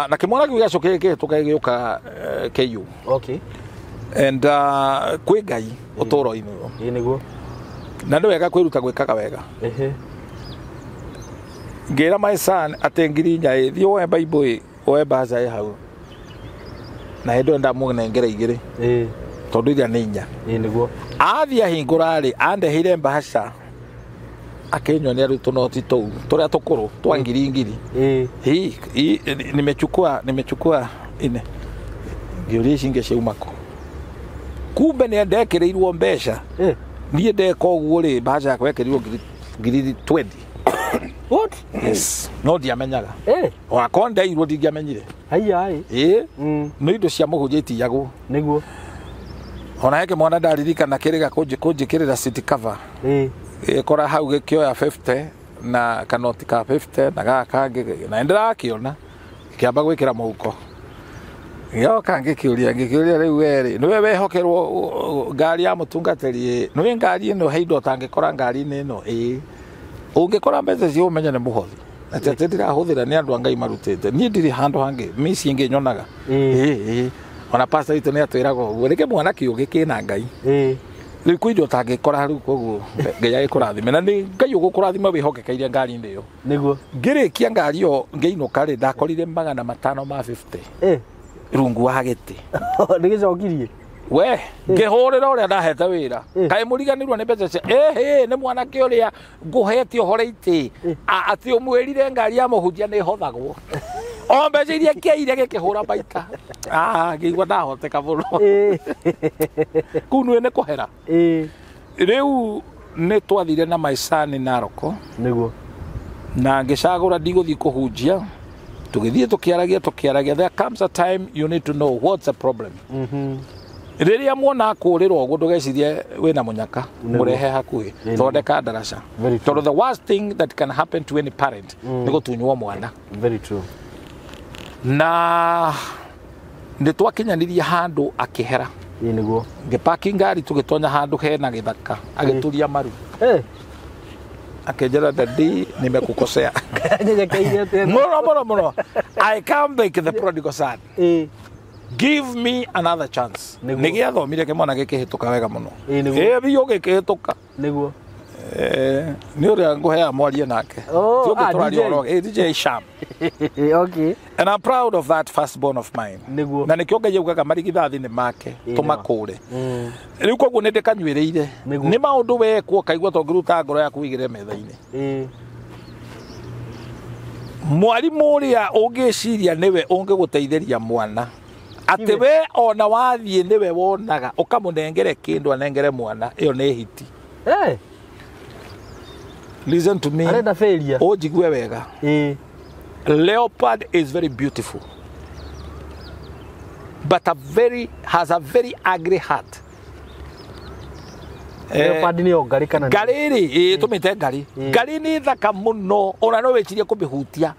na kĩmwana kĩu gĩacokire kĩhĩtũka gĩgĩũka KU and kwĩ Ngai ũtũũro-inĩ nĩguo na nĩ wega kwĩruta gwĩkaga wega ngĩra my son atĩ 4,000 thiĩ woe Bible woe bahasha hau na hĩndĩ ndamũnengera 2 tondũ iria nĩ 4 nĩguo athiĩ ahingũra rĩ andeheire bahasha akĩnyonia rĩu tũnoti tũu tũrĩa tũkũrũ twa 2,000 nimechukua ine ngĩũria ici ingĩ ciaumako kumbe nĩ ndekĩrĩirwo mbeca niĩ ndeka ũguo rĩ bahasha yakwa yekĩrirwo 20,000 What? Yes. No ndiamenyaga. Wakwa ndairwo ndingĩamenyire. No indo cia mũhunjia itiyagwo. Nĩguo. Ona yake mwana ndaririkana kĩrĩga kũnjĩkĩrĩra seat cover. Kora hau gĩkĩoya 50 na kanoti ka 50 na gaka kangĩ na ndĩrakĩona kĩamba gwĩkĩra mũhuko. Gĩoka ngĩkĩũria rĩu werĩ nĩwe wehokerwo ngari ya mũtungatĩri nĩwe ngari ĩno he indo ũtangĩkora ngari-inĩ ĩno ũngĩkora mbeca cio ũmenye nĩ mũhothi atete ndirahuthira ni andu angai marutite ni ndiri handu hangi misi ingi nyonaga ona pastor itu ni atwirago gurike mwana kiugi kina ngai riu kwindo tangikora riu koguo ngai agikurathime na ni ngai ugukurathima wihokekeire ngari ndiyo niguo ngirikia ngari yo ngeinuka ri ndakorire 550 rungu wa giti nigicokirie we ngihurira uria ndahete wira kai muriganirwo ni mbeca cia ni mwana ki uria nguhete uhoreiti ati umwirire ngari ya muhunjia ni hothagwo o mbeca iria kĩire gĩkĩhũra baita ngĩigua ndahoteka mũno kũu nĩ kũhera rĩu nĩ twathire na maicani Naroko nĩguo na ngĩcagũra ndigũthiĩ kũhunjia tũgĩthiĩ tũkĩaragia there comes a time you need to know what's the problem rĩrĩa mwona kũrĩrwo ũguo ndũgecirie wĩna mũnyaka mũrehe hakuhĩ thondeka ndaraca tondũ the worst thing that can happen to any parent nĩ gũtunywo mwana very true na nĩ twakinyanirie handũ akĩhera nĩguo ngĩpaki ngari tũgĩtonya handũ hena gĩthaka agĩturia maru akĩnjĩra dadi nimekukosea mũno I come back the prodigal son give me another chance nĩgĩathomire kĩmwana gĩkĩhĩtũka wega mũno biũ gĩkĩhĩtũka nĩguo nĩ ũrĩa ngũhea mwarie nake DJ Sham okay and I'm proud of that firstborn of mine na nĩkĩo Ngai augaga marigithathi nĩ make tũmakũre rĩu koguo nĩ ndĩkanyuĩrĩire nĩ maũndũ wekwo kaigua tongĩruta ngoro yaku wĩigĩre metha-inĩ mwarimũ ũrĩa ũngĩciria nĩwe ũngĩgũteithĩria mwana atĩ we ona wathiĩ nĩwe wonaga ũkamũnengere kĩndũ anengere mwana ĩyo nĩ hiti listen to me arenda failure ojigue wega leopard is very beautiful but has a very ugly heart leopard ni ongari kana gariri tumite ngari ngari ni thaka muno ona no wecirie kumihutia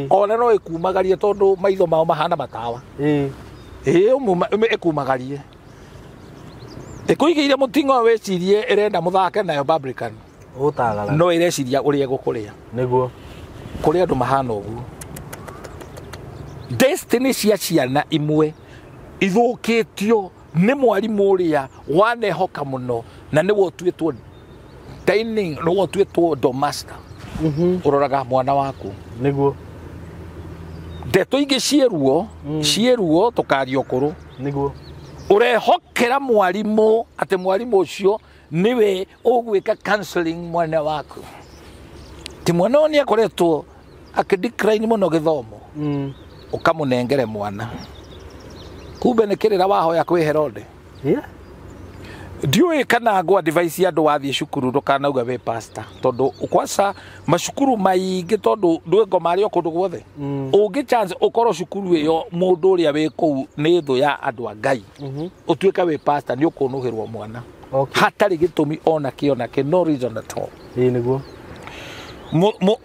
ona no ikumagarie tondu maitho mao mahana matawa ikumagarie ikuigire mutingo wecirie irenda muthake nayo Barbican utagala no ireciria uria gukuria niguo kuria andu mahana uguo destiny cia ciana imwe ithukitio ni mwarimu uria wanehoka muno na niwe utuitwo dining no utuitwo domaster uroraga mwana waku niguo ndeto ingi cieruo tukario kuru niguo urehokera mwarimu ate mwarimu ucio niwe ugwika counseling mwana waku ti mwana ni akoretwo akidecline muno githomo ukamunengere mwana kumbe ni kirira wahoya kwi Herode ndiwe kana ngwa device andu wathie cukuru ndukanauga we pastor tondu kwasa macukuru maingi tondu ndwengo mari okundu gwothe ungi chance ukoro cukuru iyo mundu uria wi kuu ni thu ya andu a Ngai utuika we pastor ni ukunuhirwo mwana hatari gitumi ona kionake no reason at all niguo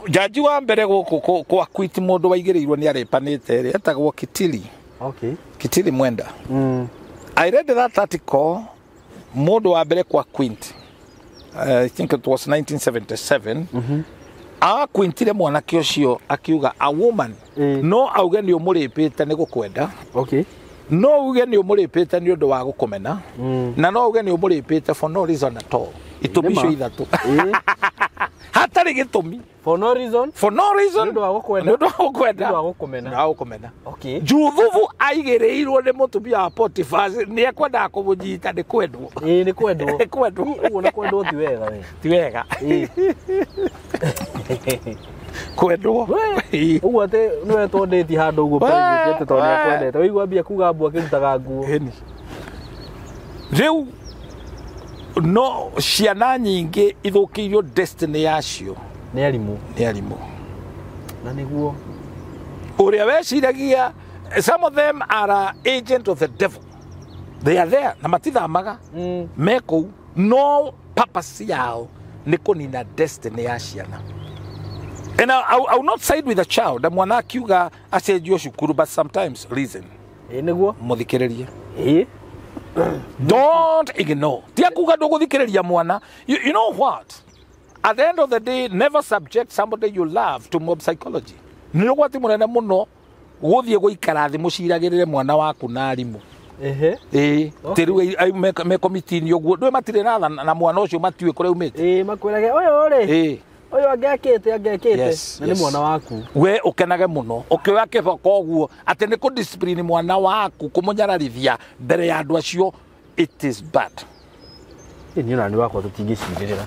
jaji wa mbere guku kwa quit mundu waigirirwo ni arepanite ri etagwo Kitili Mwenda I read that article mundu wa mbere kwa quint I think it was 1977 quintire mwanake ucio akiuga a woman no auge ni umuripite ni gukwenda no uge ni umuripite ni undu wa gukumena na no uge ni umuripite for no reason at all itumisho ithatu hatari gitumi for no reason ndu wa gukumena juthuvu aigireirwo ni mutumia wa Potiphar ni ekwenda kumunyita ni kwendwo uguo na kwendwo ti wega kwendwo uguo ate niwe tondeti handu uguo president tondu akwendete wigua mbia kuga mbu akirutaga nguo riu no ciana nyingi ithukirio destiny yacio ni arimu na niguo uria weciragia some of them are agent of the devil they are there na matithamaga meko no purpose yao ni kunina destiny ya ciana and I will not side with the child the mwana akiuga acenjio cukuru but sometimes reason niguo muthikiririe don't ignore tia kuga nduguthikiriria mwana you know what at the end of the day, never subject somebody you love to mob psychology. Nĩ ũgwati mũnene mũno gũthiĩ gũikara thĩ mũciragĩrĩre mwana waku na arimũ. Tĩrĩ me committee-inĩ ũguo ndũĩ matirĩ na mwana ũcio matiũĩ kũrĩa umĩte. Makwĩrage ũyũ rĩ. Ũyũ angĩakĩte na nĩ mwana waku. We ũkenage mũno ũkĩoya kĩboko ũguo atĩ nĩ kũ-discipline mwana waku kũmũnyararithia mbere ya andũ acio. It is bad. Niĩ na nĩ wakwa tũtingĩcirĩrĩra.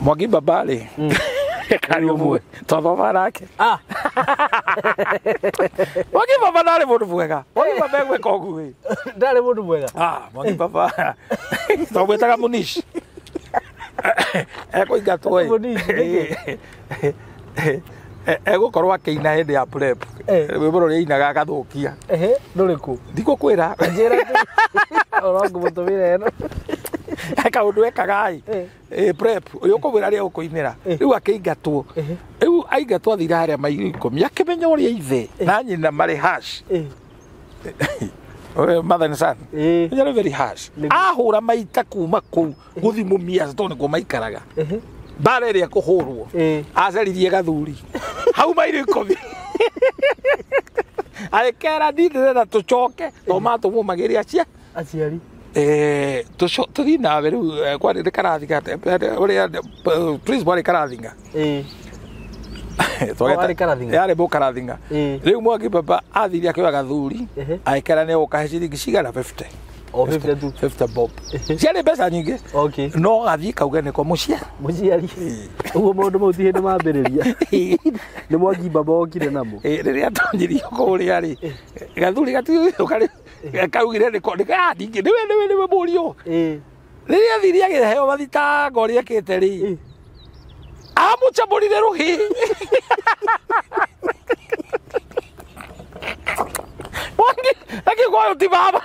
Mwangi baba rĩ. Kari ũmwe twathoma nake. Mwangi baba ndarĩ mũndũ mwega. Mwangi baba egwĩka ũguo. Ndarĩ mũndũ mwega. Mwangi baba twamwĩtaga Munishi. Ekũingatwo egũkorwo akĩina hĩndĩ ya prep. Rwĩmbo rũrĩa ainaga agathũkia. Rũrĩkũ? Ndikũkwĩra. Njĩra ũrongũmũtũmĩra ĩno. Kaũndũ ekaga prep ũyũ ũkũmwĩra rĩrĩa ũkũinĩra rĩu akĩingatwo rĩu aingatwo athira harĩa mairo 10 akĩmenya ũrĩa ithe na nyina marĩ hash mother and son they're very harsh. Ahũra maita kuma kũu gũthi mũmia tondũ nĩkuo maikaraga mbara ĩrĩa kũhũrwo acaririe gathuri hau mairo 10 agĩkera ndindĩrenda tũcoke to matũmũmagĩria aciari tuthi nawe rĩu kwarĩ nĩ karathinga ũrĩa principal arĩ karathinga yarĩ mũkarathinga rĩu Mwangi baba athire akĩoya gathuri agĩkera nĩ gũkahe ciringi cigana 50 50 bob ciarĩ mbeca nyingĩ no gathiĩ kauge nĩko mũciari ũguo maũndũ mau ti hĩndĩ mambĩrĩria nĩ Mwangi baba okire namo rĩrĩa tonyirio kũrĩa rĩ gathuri gatiũka kaugire nĩko ningĩ nĩwe mũriũ rĩrĩa athire agĩheo mathitango ũrĩa ekĩte rĩ amũcamũrire rũhĩ Mwangi akĩgwa ti baba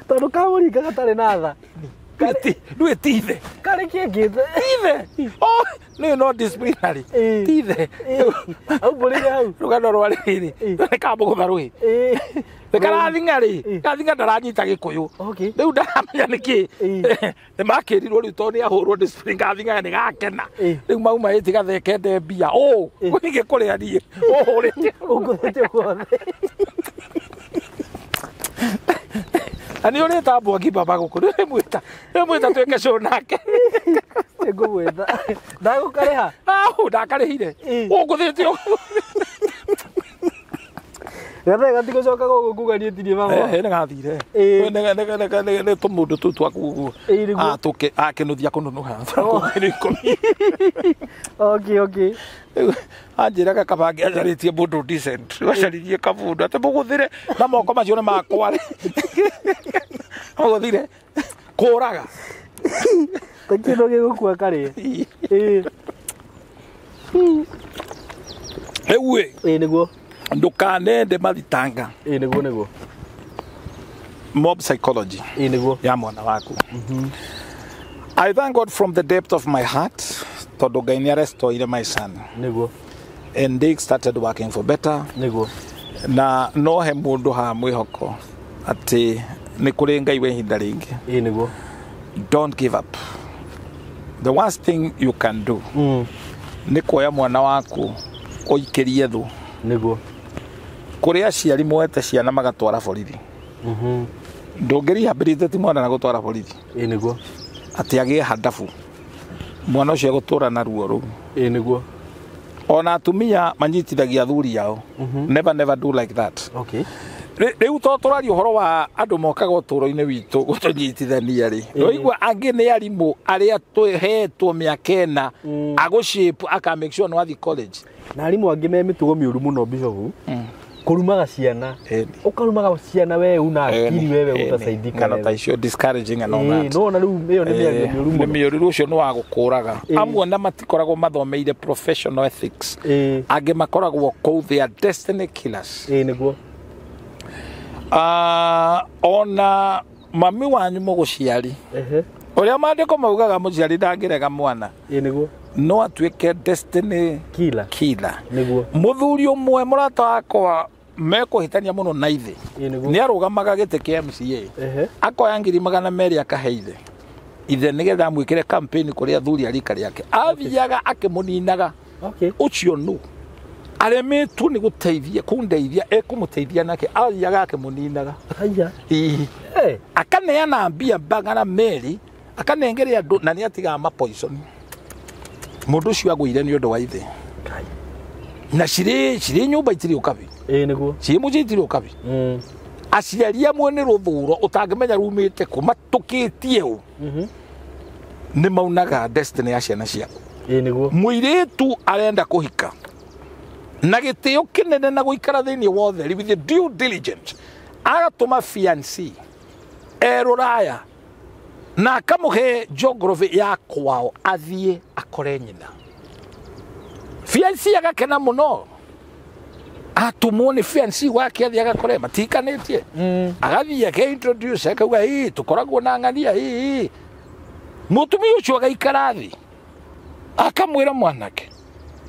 tondũ kamũringa gatarĩ na tha nĩwe tithe karĩ kĩngĩte tithe nĩ no disciplinary tithe aumũrĩire hau rũgano rwa rĩrĩ nĩ kamũgũtha rũhĩ nĩ karathinga rĩ gathinga ndaranyita Gĩkũyũ rĩu ndaramenya nĩkĩ nĩ makĩrirwo rĩu tondũ nĩ ahũrwo discipline gathinga nĩ gakena rĩu mauma ĩti gathekende mbia gũthingĩ kũrĩa niĩ ũhũrĩte ũngũthĩte guothe ani ũrĩta Mwangi baba gũkũ nĩ mwĩta twĩke show nake ngũmwĩta ndagũkarĩha ndakarĩhire ũngũthĩte gathe gatigũcoka gũkũ kuganie tirie mama nĩ gathire nĩ tũmũndũ tũu twaku ũguo akĩnuthia kũnunuha okay anjĩraga kabange acarĩtie mũndũ decent acaririe kabũndũ atĩ mũgũthĩre na moko macio nĩ makwa mũgũthire kũraga takĩno gĩgũkua karĩ rĩu nĩguo ndukanende mathitanga nĩguo mob psychology nĩguo ya mwana waku. I thank God from the depth of my heart tondu Ngai nĩ arestoire my son nĩguo and they started working for better nĩguo na no he mundu ha mwĩhoko ati nĩ kũrĩ Ngai we ihinda rĩngĩ nĩguo don't give up. The worst thing you can do nĩ kuoya mwana waku ũikĩrie thũ nĩguo kũrĩa aciari moete ciana magatwara borithi ndũngĩrehabilitate mwana na gũtwara borithi nĩguo atĩ agĩe handabu mwana ũcio gũtũra na ruo rũu nĩguo ona atumia manyitithagia athuri yao never do like that. Rĩu to tũraria ũhoro wa andũ mokaga ũtũũro-inĩ witũ gũtũnyitithania rĩ ũigua angĩ nĩ arimũ arĩa tũhetwo mĩaka ĩna agũshape aka make sure nĩ wathi college na arimũ angĩ me mĩtugo mĩũru mũno Bishop kurumaga ciana ukarumaga ciana we una akili wewe utasaidika na taisho discouraging and all that no na riu iyo ni mĩario mĩũru mĩũru ucio nĩ wa gũkũraga amwe na matikoragwo mathomeire professional ethics angĩ makoragwo kũu they are destiny killers nĩguo ona mami wanyu mũgũciari ũrĩa maandĩko maugaga mũciari ndangĩrega mwana nĩguo no atuĩke destiny killer nĩguo mũthuri ũmwe mũrata wakwa mekũhĩtania mũno na ithe nĩ arũgamaga gĩtĩ kĩa MCA akoya 200,000 akahe ithe ithe nigetha amwikire campaign kuri athuri arika riake athiaga akimuninaga Ucio no aremetu ni guteithia kundeithia ekumuteithia nake athiaga akimuninaga haya akaneana mbia bagana meri akanengere andu na ni atiga ma poison mundu cio agwire ni undu wa ithe na ciri nyumba itiri ukabi niguo ci mujitiri ukabi aciaria mwene ruthuro utangimenya rumite kumatukitie u ni maunaga destiny ya ciana ciao niguo muiretu arenda kuhika na gitio kinene na guikara thini wothe with the due diligence agatuma fiancé eroraya na akamuhe geography ya kwao athie akore nyina fiancé agakena muno atumone fiancé wake athie agakore matikanetie agathie ake introduce akauga hii tukoragwo na ng'ania hii mutumia ucio agaikara thi akamwira mwanake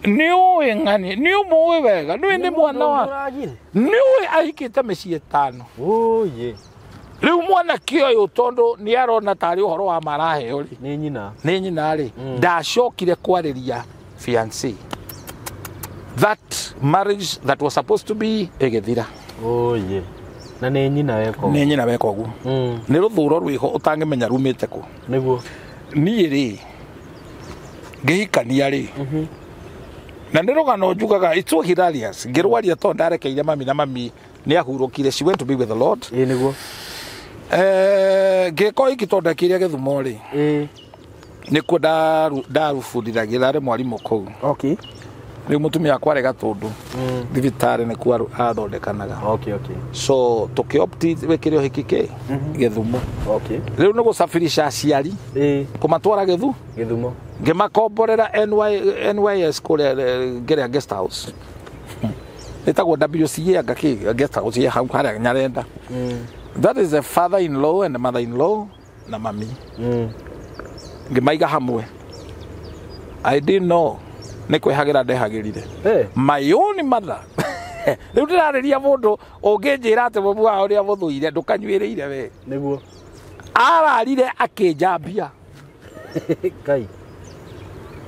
niwe ng'ani niwe muwe wega niwe ni mwana wa niwe ahikite mĩciĩ 5 ye riu mwanake uyu tondu ni arona tari uhoro wa maraheo ri ni nyina ri ndacokire kwariria fiancé that marriage that was supposed to be egethira ye na ni nyina weko guo ni ruthuro rwiho utangimenya rumite ku niguo ni ri ngihikania ri na ndirogano njugaga it's so hilarious ngirwaria to ndarekeire mami na mami ni ahurukire she went to be with the Lord niguo ngeko ikitondekiria Githumo ri ni ku ndarubundithagira ri mwarimu kou ni mutumia kware gatundu thibitari ni ku athondekanaga so tukiopti wekire Uhiki Githumo riu ni gusafirisha aciari kumatwara Githumo ngimakomborera NYS kule geria guest house etagwo WCA ngaki guest house ya hau haria Nyarenda that is the father-in-law and the mother-in-law na mami ngimaiga hamwe I didn't know ni kwehagira ndehagirire my own mother riu ndirariria mundu unginjira ati mubu wao ria muthuire ndukanyuiriire we niguo ararire akinjambia kai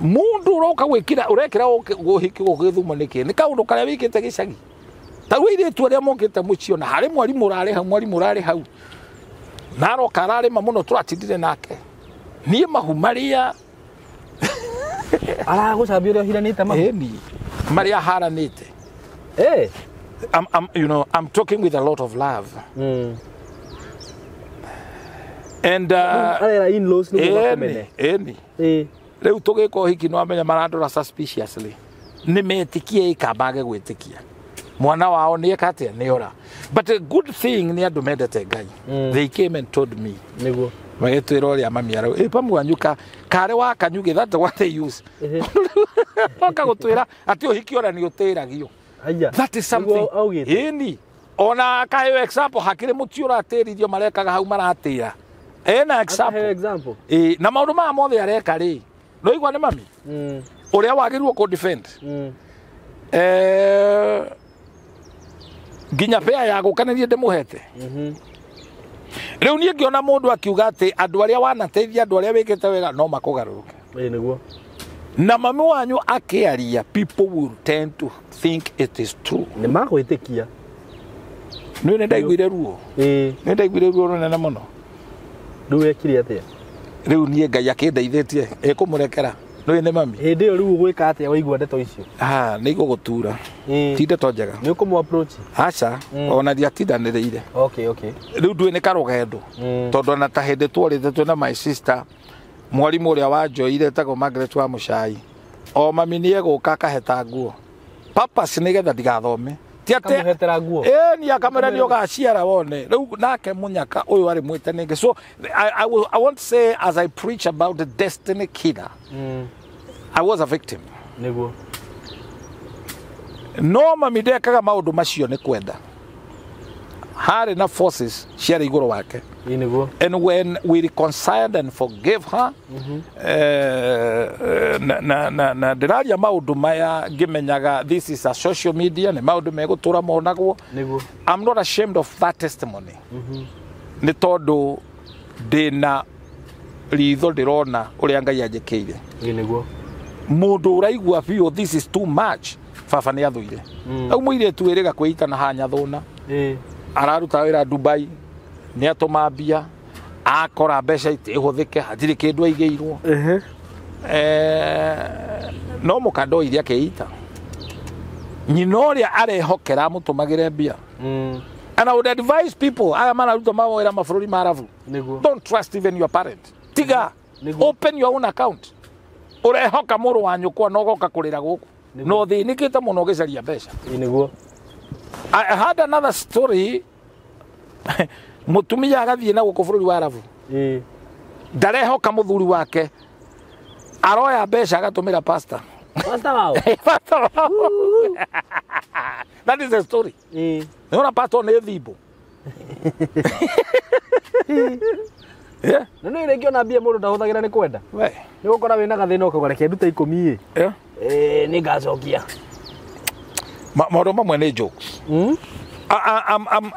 mundu uroka gwikira urekira Uhiki Githumo niki ni kaundu karia wikite gicagi taru ire tu aria mokite mucio na hari mwarimu urari hau naro karare mamuno turatindire nake nie mahumaria ala gucambia uria hiranite mahu maria haranite I'm talking with a lot of love and in-laws no bakomene riu tugika Uhiki no amenya marandora suspiciously ni metikie ikambage gwitikia mwana wao ni ekate ni ora but a good thing ni andu mendete Ngai they came and told me niguo magitwira uria mami arau pamwanyuka kare wa kanyuge that what they use wakagutwira ati Uhiki ora ni utiragio that is something ini ona kayo example hakire mutiura atirithio marekaga hau maratira ena example na maundu ma mothe areka ri no igwa ni mami uria wagirwo ko defend ginya pea ya gukanirie ndimuhete riu nie ngiona mundu akiuga ati andu aria wanateithia andu aria wikite wega no makugaruruke niguo na mami wanyu akiaria people will tend to think it is true ni magwitikia ni ndaiguire ruo ni ndaiguire ruo nene muno riu ekire atia riu nie Ngai akindeithĩtie ikumurekera no ni mami hindi yo riu gwika atia waigua ndeto icio ni igugutura ti ndeto njega ni ukumu approach acha ona ndiatindanĩrĩire riu ndui ni karugendo tondu na ta hindi twarite twina my sister mwarimu uria wanjoire tago Margaret wa Muchai o mami ni eguka kaheta nguo purpose nigetha ndigathome tiate nguo ni akamera ni ogaciara wone riu nake munyaka uyu ari mwitenenge so I want to say as I preach about the destiny killer I was a victim niguo no mami ndekaga maundu macio ni kwenda hari na forces ciari iguru wake niguo and when we reconciled and forgave her na ndiraria maundu maya ngimenyaga this is a social media ni maundu megutura monagwo niguo I'm not ashamed of that testimony ni tondu ndina ritho ndirona uria Ngai anjikeire niguo mundu uraigua biu this is too much baba ni athuire au muire tu iriga kwita na hanya thuna araruta wira Dubai ni atuma mbia akora mbeca ihuthike hatiri kindu aigeirwo no mukando iria keita nyinoria arehokera mutumagire mbia and I would advise people aya manaruta mawira mafururi maravu don't trust even your parent tiga open your own account urehoka muru wa nyukwa no goka kurira guku no thinikite muno gicaria mbeca niguo I had another story mutumia agathie na guku bururi wa aravu ndarehoka muthuri wake aroya mbeca agatumira pastor wao that is the story no pastor ne thibo yeah no ile ngiona mbia mundu ndahuthagira ni kwenda we ni gukora wina gathina ukagora kindu ta 10 ni ngacokia maundu mamwe ni jokes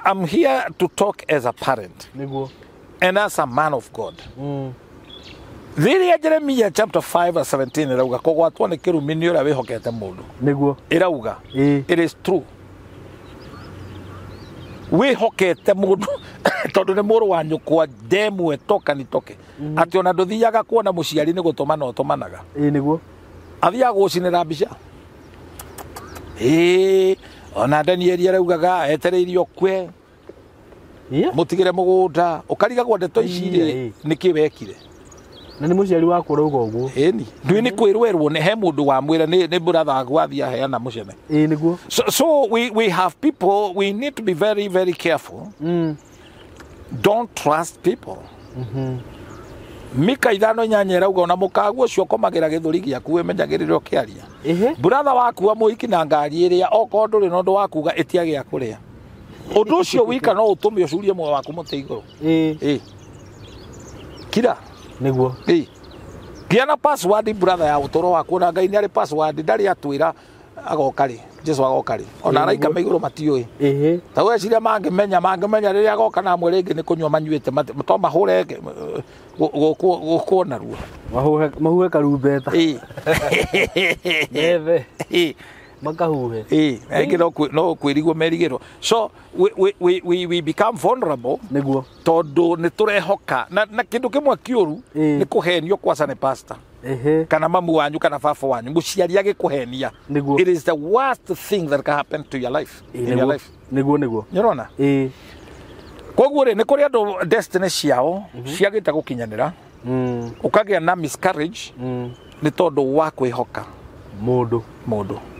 I'm here to talk as a parent niguo and as a man of God Jeremiah chapter 5 verse 17 irauga kugwatwo ni kirumi uria wihokete mundu niguo irauga it is true wihokete mundu tondu ni muru wa nyukwa demwe toka ni toke ati ona nduthiaga kuona muciari ni gutuma no tumanaga niguo athia gucinira mbica ona Daniel araugaga etereirio kwe mutigire mugunda ukariga gwa ndeto icire niki wekire na ni muciari waku urauga uguo ni ndui ni kwirwerwo ni he mundu wa mwira ni brother gwathia heana mucene niguo so we have people we need to be very very careful don't trust people Mika ithano nyanyera uga ona mukagu ucio komagira githuri giaku wemenyagiriro kiaria brother waku amuhiki na ngari iria oko nduri no ndu wakuga etia gia kuria undu ucio wika no utumi ucurie mwe waku muti iguru kira niguo kiana password brother ya utoro waku na Ngai ni ari password ndari atwira agokari Jesu agokari ona araika maiguru matioi ta weciria mangimenya riria agoka na mwe ringi ni kunywa manyuite to mahure gukuona ruo mahuhe karumbeta makahuhe aingi no kwirigwo merigiro so we become vulnerable niguo tondu ni turehoka na kindu kimwe kiuru ni kuhenio kwa sane pastor kana mamu wanyu kana baba wanyu muciari agikuhenia it is the worst thing that can happen to your life in your life niguo nyirona koguo ri ni kuri andu destiny ciao ciagita gukinyanira ukagia na miscarriage ni tondu wa kwihoka mundu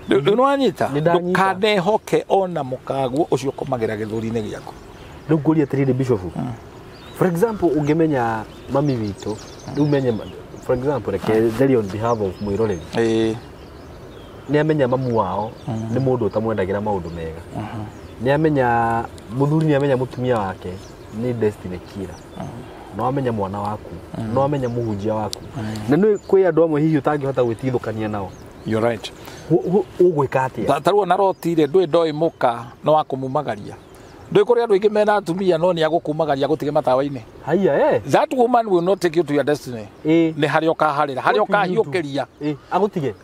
Nduwanyita ndukanehoke ona mukagu ucio komagira githuri-ini giaku riu nguria tirire bishop for example ungemenya mami witu riu menye for example reke on behalf of mwiroreri ni amenya mamu wao ni mundu utamwendagira maundu mega ni amenya muthuri ni amenya mutumia wake ni destiny kira no amenya mwana waku no amenya muhunjia waku na ni kwi andu amwe hihi utangihota gwitithukania nao you're right ugwikatia taruo narotire ndui ndoi muka no wakumumagaria ndui kuri andu ingi mena atumia no ni agukumagaria gutige matawa-ini haya that woman will not take you to your destiny ni hari okaharira hari okahiukiria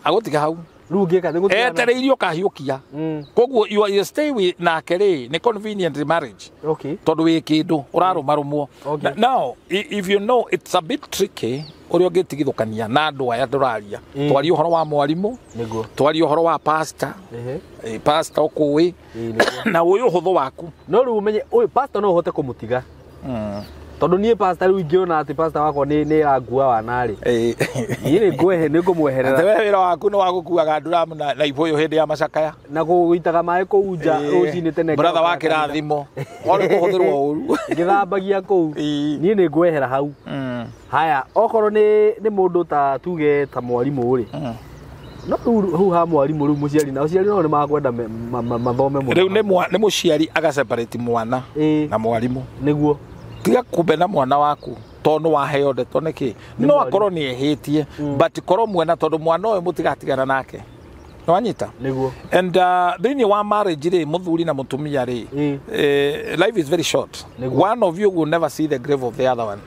agutige hau riu ngika etereirio kahiukia koguo you stay with nake ri ni convenient marriage tondu wi kindu urarumarumwo now if you know it's a bit tricky uri ungitigithukania na andu aya nduraria twari uhoro wa mwarimu twari uhoro wa pastor pastor okuwi na uyu huthu waku no riu umenye uyu pastor no uhote kumutiga tondu nie pastor riu ingiona ati pastor wako ni agua wanari ni ngwehe ni ngumweherera ate we wira waku no wagukuaga nduramu na iboyo hindi ya macakaya na guitaga mai kuunja rucini tene brother wake rathimo ori kuhuthirwo uru ngithambagia kuu nie ni ngwehera hau haya okoro ni mundu ta tuge ta mwarimu ri no hu ha mwarimu ru muciari na uciari no ni makwenda mathome mu riu ni muciari aga separate mwana na mwarimu niguo tiga kumbe na mwana waku tondu waheo ndeto niki no akorwo ni ehitie but korwo mwena tondu mwana uyu mutigatigana nake Nwanyita. Niguo. And thini wa marriage ri muthuri na mutumia ri life is very short. One of you will never see the grave of the other one.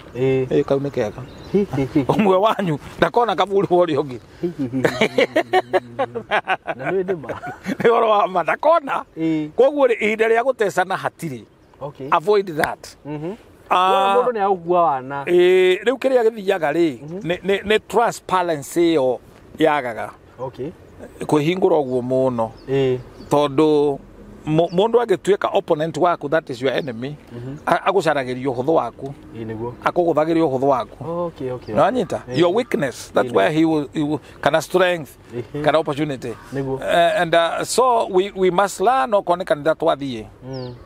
Kaume kega. Umwe wanyu ndakona kaburi wori ongi. Na nĩ ndĩma. Nĩ ũhoro wa ma ndakona. Koguo ihinda rĩa gũtecana hatirĩ. Okay. Avoid that. Mũndũ nĩ agũkua wana. Rĩu kĩrĩa gĩthiaga rĩ nĩ transparency yo yagaga. Okay. Kwĩhingũra ũguo mũno. Tondũ mundu agituika opponent waku, that is your enemy, agucaragiria uhuthu waku, akuguthagiria uhuthu waku. Okay. Nanyita your weakness, that's where he will kana strength, kana opportunity. And so we must learn okone kanitha twathie,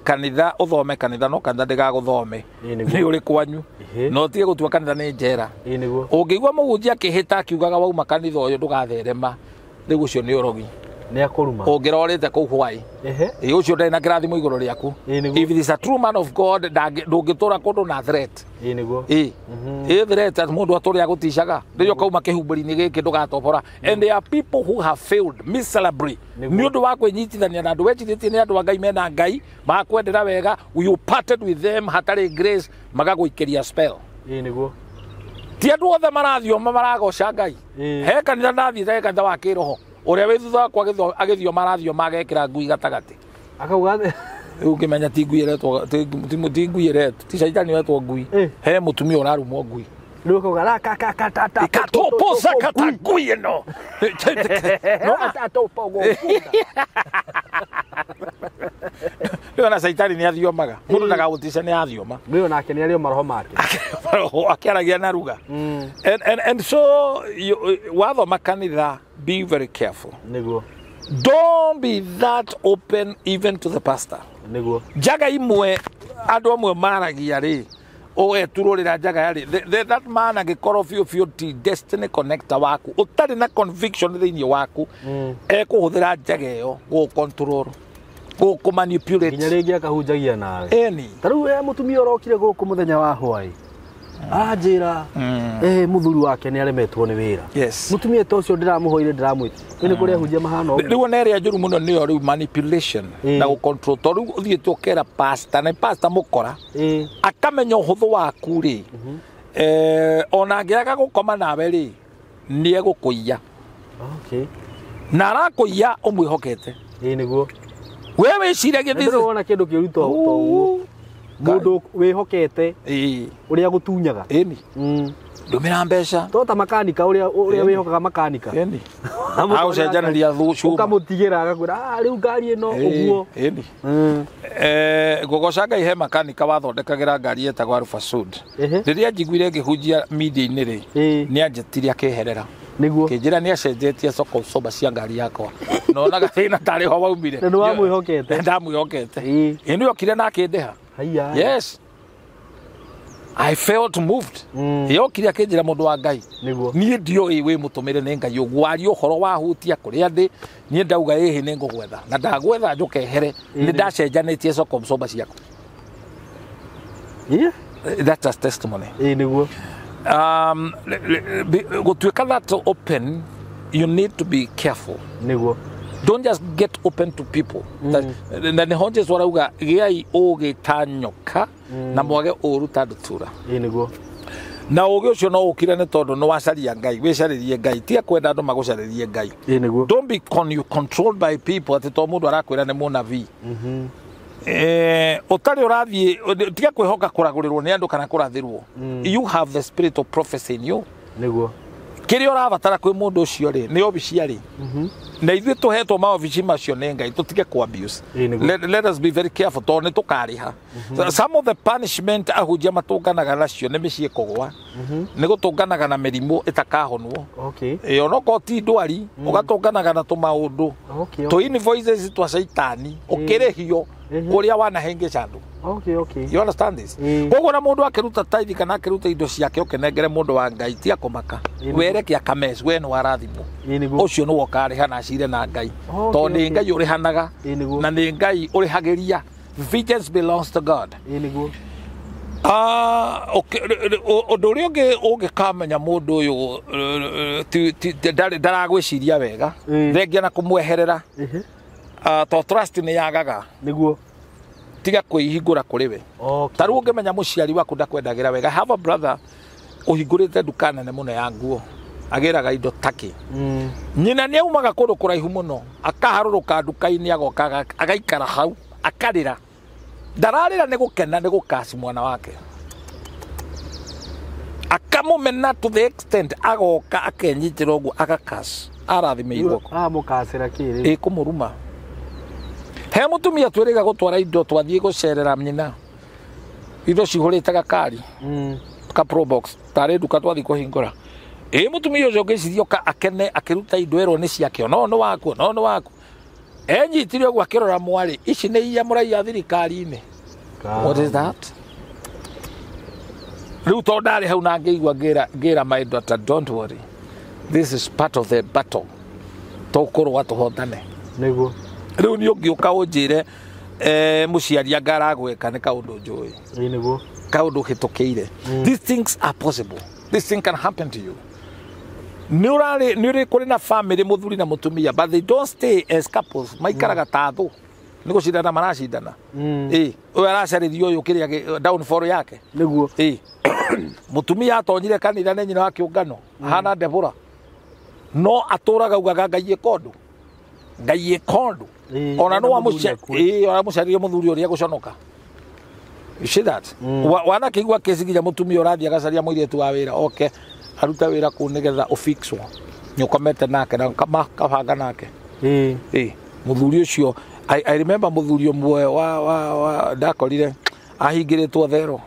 kanitha uthome kanitha no kanitha ndigaguthome ni uri kwanyu no tige gutua kanitha ni njera. Ungigwa muhunjia akihita akiugaga wauma kanitha uyu ndugatherema, riu ucio ni urogi ne akoruma ungirorete ku Hawaii ucio ndai na kirathimo iguru riaku. If it is a true man of God ndungitura kundu na threat threat at mundu aturi agutishaga ndio kauma kihumburi-ini giki ndugatopora. And there are people who have failed miserably ni undu wa kwinyitithania na andu wechithĩtie ni andu wa Ngai mena Ngai makwendera wega, you parted with them hatari grace magaguikeria spell. Ti andu othe marathio maragoca Ngai. He kanitha ndathie he kanitha wa kiroho uria wi thutha kwa agithio marathio magekira ngui gatagati akauga ukimenya ti ngui iretwo ti ngui iretwo ti shaitani iretwo ngui he mutumia urarumwo ngui nuko ka katopoza kata ngui ino no atatopo go ndio na shaitani ni athiomaga mundu ndagagutisha ni athioma ndio nake ni ario maroho make akiaragia na ruga. And so wathoma kanitha, be very careful. Don't be that open even to the pastor. Jaga imwe andu amwe maragia ri ogetururira jaga yari that man agikorwo biũ ti destiny connector waku utari na conviction thiini waku ekuhuthira jaga iyo go control go manipulate nginya ringi akahunjagia nawe taru mutumia urokire guku muthenya wa hwai ajira muthuri wake ni aremetwo ni wira mutumia to cio ndiramuhoire ndiramwita ni kuria hunjia mahana riu na area njuru muno niyo riu manipulation na go control to riu uthie tukera pastor na pastor mukora akamenya uhuthu waku ri ona angiaga gukoma nawe ri ni egukuiya na arakuiya umwihokete niguo wewe ciragia thithi wona kindu kiruto to mundu wihokete uria gutunyaga ndumira mbeca tota makanika uria wihokaga makanika au cenjanaria thucu ukamutigira agakwira riu ngari ino uguo gogoca Ngai he makanika wathondekagira ngari etagwo Alfasud riria njiguire ngihunjia media-ini ri ni anjetirie akiherera niguo kinjira ni acenjetie soko soba cia ngari yakwa nona gathina tari ho waumire ndu wamwihokete ndamwihokete inu yokire na akindeha. Yes, I felt moved. Yokire akinjira mundu wa Ngai nie ndio wi mutumire ni Ngai uguo ari uhoro wa hutia kuria ndi nie ndauga ihi ni ngugwetha na ndagwetha njukehere ni ndacenjanetie soko soba ciakwa. That's a testimony. Niguo gutuika that open, you need to be careful. Niguo don't just get open to people. Na ni honje warauga giai ugitanyoka na mwage uruta ndutura. Niguo na ugi ucio no ukire ni tondu no wacaria Ngai wicaririe Ngai ti akwenda andu magucaririe Ngai. Don't be controlled by people ati to mundu arakwira ni munabii. Utari urathie tiga kwihoka kuragurirwo ni andu kana kurathirwo. You have the spirit of prophecy in you. Niguo kiria urabatara kwi mundu ucio ri ni obici ari na ithuĩ tuhetwo maobici macio nĩ Ngai tutige ku abuse. Let us be very careful to nĩ tukariha. Some of the punishment ahunjia matunganaga nacio nĩ mĩciĩ kũgwa nĩ gũtunganaga na mĩrimũ ĩtakahonwo onoko ti ndwari ũgatunganaga na tũmaũndũ tũ invoices twa caitani ũkĩrĩhio ũrĩa wanahengeca andũ. You understand this? Koguo na mundu akiruta tithe kana akiruta indo ciake ukenengere mundu wa Ngai ti akomaka wereke akames we no arathimo ucio no wakariha na cire na Ngai to ni Ngai urihanaga na ni Ngai urihagiria. Vengeance belongs to God. Undu uria ungikamenya mundu uyu ndaragwiciria wega thengia na kumweherera to trust ni yagaga niguo tiga kwihingura kuri we taru ungimenya muciari waku ndakwendagira wega. Have a brother uhingurite duka nene muno ya nguo agiraga indo taki nyina ni aumaga kundu kuraihu muno akaharuruka duka-ini agoka agaikara hau akarira ndararira ni gukena ni gukasi mwana wake akamumena to the extent agoka akenyitira uguo agakasi arathimeirwo mukasira kiri kumuruma he mutumia twiriga gutwara indo twathie gucerera nyina indo cihurite gakari ka pro box tare duka twathie kuhingura mutumia ucio ngicirio akene akiruta indo ero ni ciake no waku enyitire uguo akirora mwari ici ni iya muraia thirikari-ini. What is that? Riu to ndari hau na ngeigua ngira my daughter, don't worry, this is part of the battle tukurwa tuhotane niguo. Riu ni ungiuka unjire muciari angara gweka ni kaundu njui niguo kaundu hitukiire. These things are possible, this thing can happen to you. Nuri kuri na family muthuri na mutumia but they don't stay as couples maikaraga tathu ni gucindana maracindana uyu aracaririo uyu kiria downfall yake niguo mutumia atonyire kanitha ni nyina wa kiungano hana Debora no aturaga ugaga ngai ekondu ona no amucaririe muthuri uria guconoka. You see that? Wana kigwa kesiginya mutumia urathia agacaria muiretu wa wira okay aruta wira ku nigetha ufixwo nyokomete nake na kabanga nake muthuri ucio I remember muthuri mwe wa ndakorire ahingiritwo thero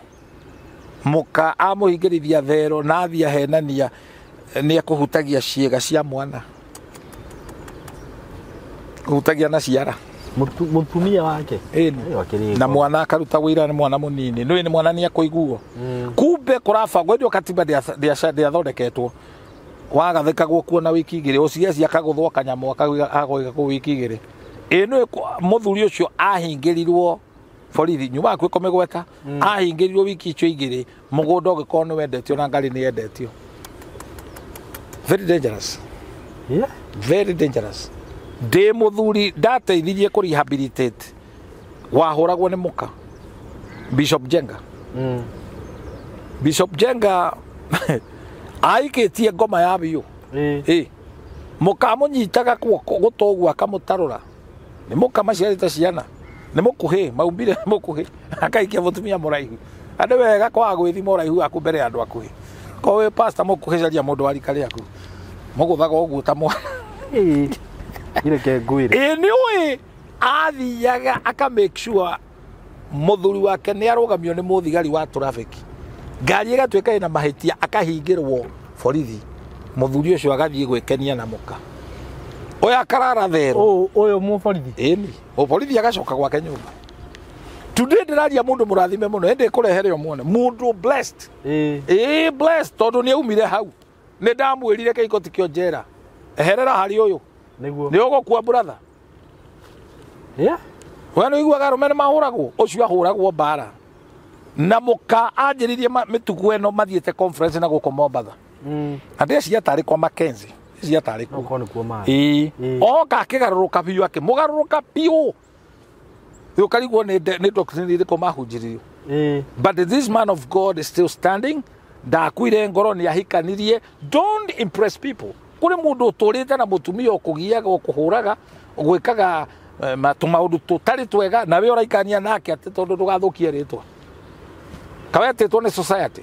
muka amuhingirithia thero na athia henania ni akuhutagia ciega cia mwana kuhutagia na ciara mutumia wake na mwana akaruta wira ni mwana munini ni mwana ni akuiguo kumbe kurabangwo ndio katiba ndiathondeketwo wagathekagwo kuona wiki igiri ucieci akaguthwo kanyamo akagoiga ku wiki igiri ino muthuri ucio ahingirirwo borithi nyuma akwe komegweta ahingirirwo wiki icio igiri mugunda ugikorwo ni wendetio na ngari ni yendetio. Very dangerous, very dangerous. De muthuri ndateithirie ku rehabilitate wahuragwo ni muka Bishop Jenga Bishop Jenga aikitie ngoma ya biu muka munyitaga gutogu akamutarura ni muka maciarite ciana ni mukuhi maumbire mukuhi akaikia mutumia muraihu ande wega kwa gwithima uraihu aku mbere andu akuhi ko we pastor mukuhicaria mundu arikari aku muguthaga uguo ta mwana ile ke ngwire niwe athiaga aka make sure muthuri wake ni arugamio ni muthigari wa traffic ngari igatweka ina mahitia akahingirwo borithi muthuri ucio agathie gwikenia na muka oya karara thero oyo mu borithi borithi agacoka gwake nyumba. Today ndiraria mundu murathime muno ende kurehere omone mundu blessed blessed tondu ni aumire hau ni ndamwirire keiko tikio njera eherera hari uyu niguo ni ugokua brother wano iguaga rumene mahuragwo ucio ahuragwo bara na muka anjiririe mitugu eno mathiete conference na guko Mombasa ande cia tari kwa Mackenzie cia tari ku ma oka kigaruruka biu ake mugaruruka piu yukarigwo ni doctrine iri ko mahunjirio but this man of God is still standing ndakwire ngoro ni ahikanirie. Don't impress people. Kuri mundu uturite na mutumia ukugiaga ukuhuraga gwikaga maundu tutari twega na we uraikania nake ati tondu ndugathukie ritwa kawetetwo ni society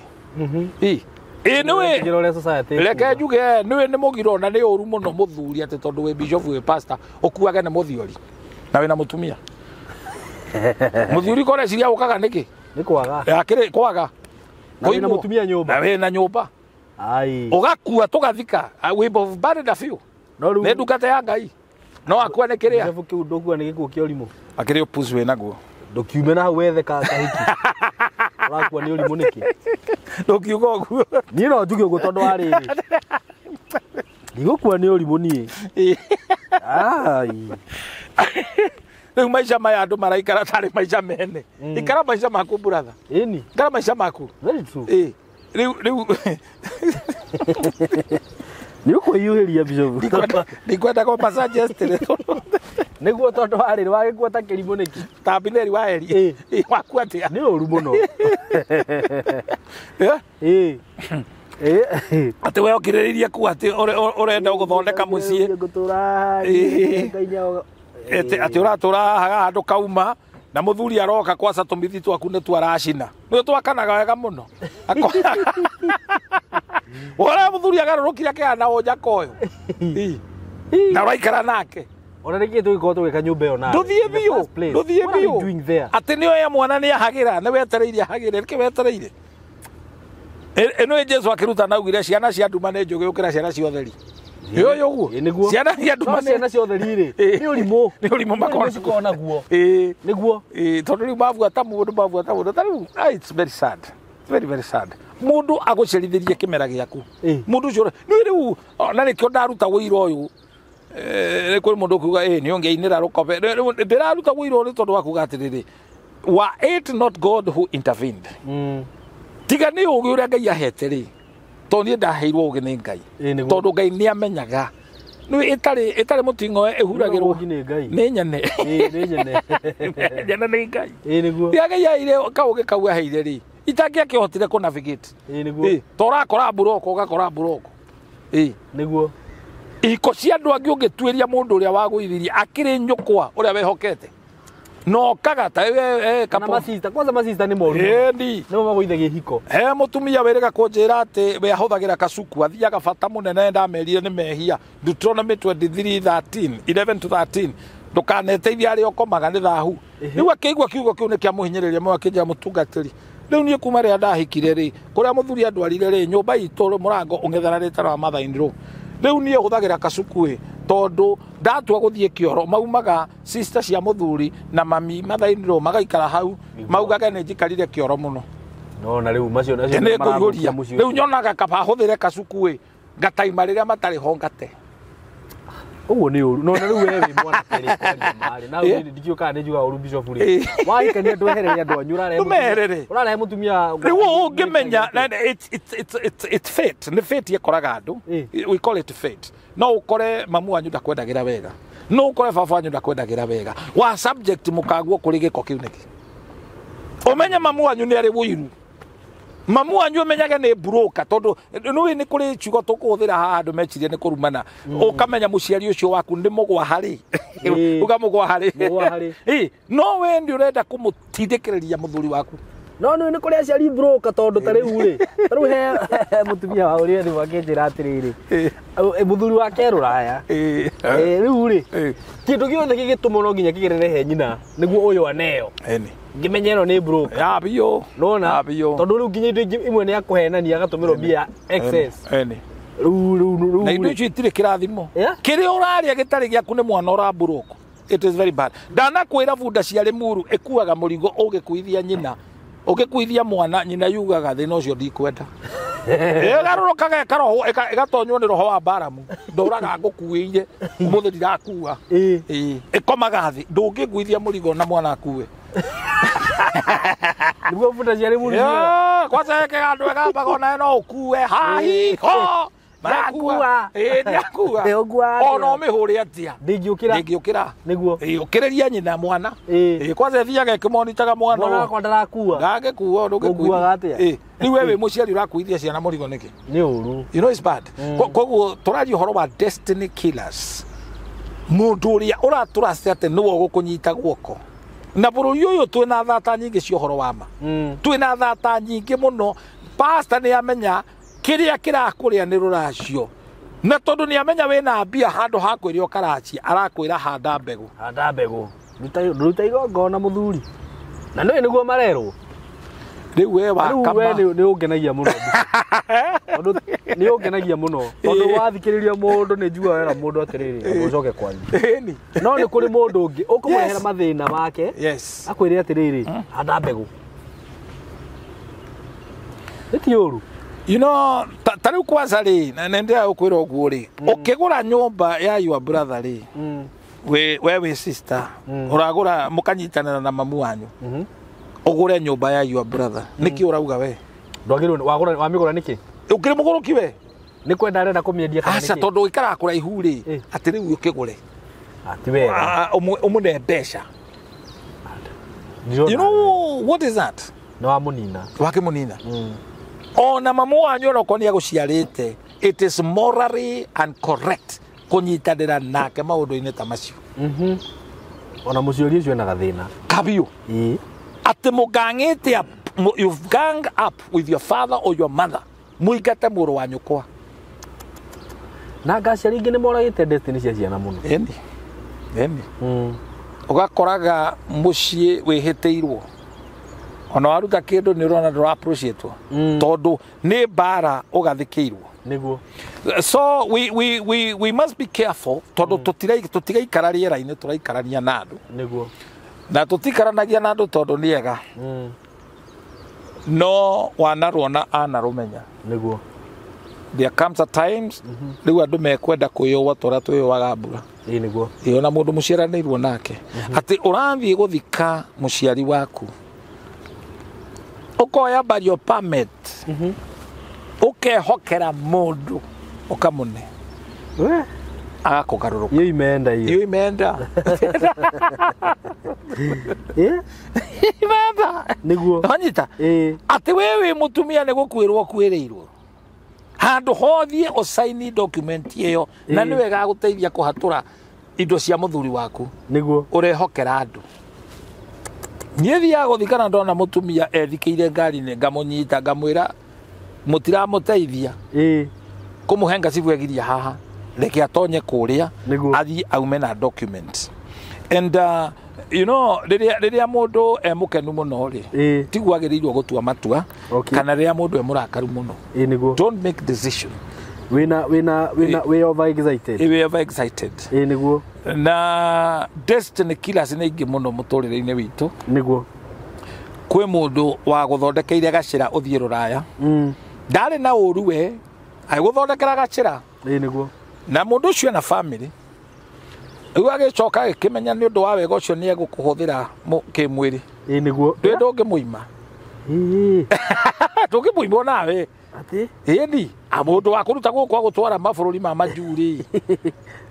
niwe society reke njuge niwe ni mugiro na ni uru muno muthuri ati tondu we bishop we pastor ukuaga ni muthiori na we na mutumia muthuri kore ciria ukaga niki ni kwaga akire kwaga na we na mutumia nyumba na we na nyumba ugakua tugathika wimbo bari da fiu ne ndukate ya ngai no akua ne kiria ndefu kiu ndogua ni gikuo kia urimu akire opuzwe naguo document na wethe ka hiki rakua ni urimu niki dokiuga guo ni no njuge ugo tondu ari ndigukua ni urimu ni Riu maisha maya andu maraikara tari maisha mene. Ikara maisha maku brother. Eni. Ikara maisha maku. Very true. Riu Ni uko yuhiria bicho. Nikwenda kwa massage yesterday. Niguo tondu hariri wagikuota kirimo niki. Tabineri wa eri. Waku atia. Ni oru muno. Ati we okiririria ku ati urenda guthondeka mucii. Gutura. Ati uratura handu kauma na muthuri aroka kwaca tumithi twaku ni twaracina. Ni twakanaga wega muno. Ora muthuri agarurukira kiana oja koyo. Na raikara nake. Ora riki tu gwika nyumba yo na. Nduthie bio. Ati ni oya mwana ni ahagira ni wetereire ahagira rike wetereire. Eno Jesu akiruta naugire ciana cia nduma ne njugi ukira ciana cia utheri. Yo guo. Ciana cia nduma ciana cia utheri ri. Ni urimo makona guo. Niguo. Tondu ri babuata mundu. It's very sad. It's very very sad. Mundu agucerithirie kimera giaku. Mundu cio ni riu na nikio ndaruta wira uyu. Kuri mundu kuga ni ongeinira rukobe. Ndiraruta wira uyu tondu wakuga atiriri. Were it not God who intervened? Tiga ni ugi uria Ngai ahete ri. Toni ndaheirwo ugi ni Ngai. Tondu Ngai ni amenyaga. Ni itari mutingo ehuragirwo ni nyane. Ni nyane. Nyane ni Ngai. Niguo. Ya Ngai aire kauge kau aheire ri. Itangia kihotire ku navigate. Niguo. Tora kora buroko ugakora buroko. Niguo. Iko cia andu angi ungitwiria mundu uria waguithiria akiri nyukwa uria wehokete. No kagata kana masista kwanza masista ni moru ni magoithagia hiko mutumia werega kunjira ati we ahuthagira kacuku athiaga bata munene ndamerire ni mehia Deuteronomy 23:11-13 ndukaneteithia ari okomaga ni thahu riu akigwa kiugo kiu ni kia muhinyiriria mwa kinja mutungatiri riu nie kuma ria ndahikire ri kuria muthuri andwarire ri nyumba itu murango ungethana ritara wa mother-in-law riu nie huthagira kacuku tondu ndatua guthie kioro maumaga sister cia muthuri na mami mother-in-law magaikara hau maugaga ni njikarire kioro muno no na riu macio maraguria riu nyonaga kaba huthire kacuku ngataima riria matari hongate uguo ni uru no na riu wewe mwana keri kwaria mari na ndikio kana ni juga uru bishop ri waikania ndwehereria andu anyurare urare mutumia riu ungimenya it's fate ni fate yekoraga andu we call it fate no ukore mamu wanyu ndakwendagira wega no ukore baba wanyu ndakwendagira wega wa subject mukaguo kuri giko kiu niki umenya mamu wanyu ni ari wiru mamu wanyu menyage ni broker tondu ni kuri chugo tukuthira haha andu mechirie ni kurumana ukamenya muciari ucio waku ndi mugwa hari ukamugwa hari no we ndi urenda kumutindikiriria muthuri waku no ni kuri aciari broker tondu tari uri he mutumia wa uri ni wakinjira atiriri muthuri wake ruraya riu ri kindu giothe gigitumo no nginya kigirere he nyina niguo uyu aneo ngimenyero ni broker ya biyo nona tondu riu nginya indo imwe ni akuhenania agatumirwo bia excess ru na indo itire kirathimo kiri uraria gitari giaku ni mwana ura buroko it is very bad ndana kwira bunda ciari muru ikuaga murigo ugikuithia nyina ugikuithia mwana nyina yugaga thina ucio ndikwenda garurukaga karoho igatonywo ni roho wa baramu nduraga ngukuire umuthi ndirakua ikomaga thi ndungiguithia murigo na mwana akue niguo bunda ciari muru kwanza andu egamba na no ukue hahi ho Makua ndakua ono mihuri atia ndingiukira niguo ukiriria nyina mwana kwanza thiaga kimonitaga mwana wakwa ndarakua ngagikuo ndungikuaga atia riu wewe muciari urakuithia ciana murigo niki ni uru you know it's bad koguo turaji horo wa destiny killers mundu uria uraturasta ate niwo gukunyita guoko na bururi uyu twina thata nyingi cio horo wa ma twina thata nyingi muno pastor ni amenya kiria kirakuria ni ruracio na tondu ni amenya wina mbia handu hakwirio karachi arakwira handa mbegu ruta igongona muthuri na no niguo marerwo riu we wa kama ni ungenagia muno tondu ni ungenagia muno tondu wathikiriria mundu ni njua wera mundu atiriri ucoke kwanyu no ni kuri mundu ungi ukumwehera mathina make akwire atiriri handa mbegu etiuru you know tariu kwanza ri nendea ukwira oguo ri ukigura nyumba ya your brother ri we sister uragura mukanyitanira na mamu wanyu ugure nyumba ya your brother niki urauga we ndwagirwo wagura wamigura niki ukire muguruki we ni kwenda arenda kumiendia kana niki aca tondu ikara kuraihu ri ati riu ukigure ati wega umune mbeca you know what is that no amunina wakimunina ona mamu wanyu no konia guciarite it is morally and correct kunyitanira nake maundu-ini ta macio ona muciori ucio na gathina kabio ati mugangite you've gang up with your father or your mother muigate muru wa nyukwa na gacia ringi ni moragite destiny cia ciana muno eni ugakoraga mucie wihiteirwo ona waruta kindu ni urona ndura appreciate tondu ni bara ugathikirwo niguo so we must be careful tondu tutigaikara riera-ini turaikarania na andu niguo na tutikaranagia na andu tondu niega no wanaruona anarumenya niguo there comes a times riu andu mekwenda kuyuwa tora tuyuwaga mbura niguo ona mundu muciaranirwo nake ati urathie guthika muciari waku ukoya barrio permit ukehokera mundu ukamune agakugaruruka iyo imeenda imeenda niguo anyita ati wewe mutumia ni gukwirwo kwiriirwo handu hothie usaini document iyo na niwe gaguteithia kuhatura indo cia muthuri waku niguo urehokera andu nyethi ya guthikana ndona mutumia ethikiire ngari-ini ngamunyita ngamwira mutiramuteithia kumuhenga cibwegiria haha reke atonye kuria athie aume na document and you know riria mundu emukenu muno ri tiguagiriirwo gutua matua kana riria mundu emurakaru muno don't make decision we over excited niguo na destiny killers ni ingi muno muturire-ini witu niguo kwi mundu wa guthondekeire gacira uthie ruraya ndari na uru we aiguthondekera gacira niguo na mundu ucio na family riu agicoka agikimenya ni undu wa wega ucio ni egukuhuthira kimwiri niguo ndungi muima ndungi muima nawe ati ni amundu wa kuruta gukwa gutwara mabururi ma majuri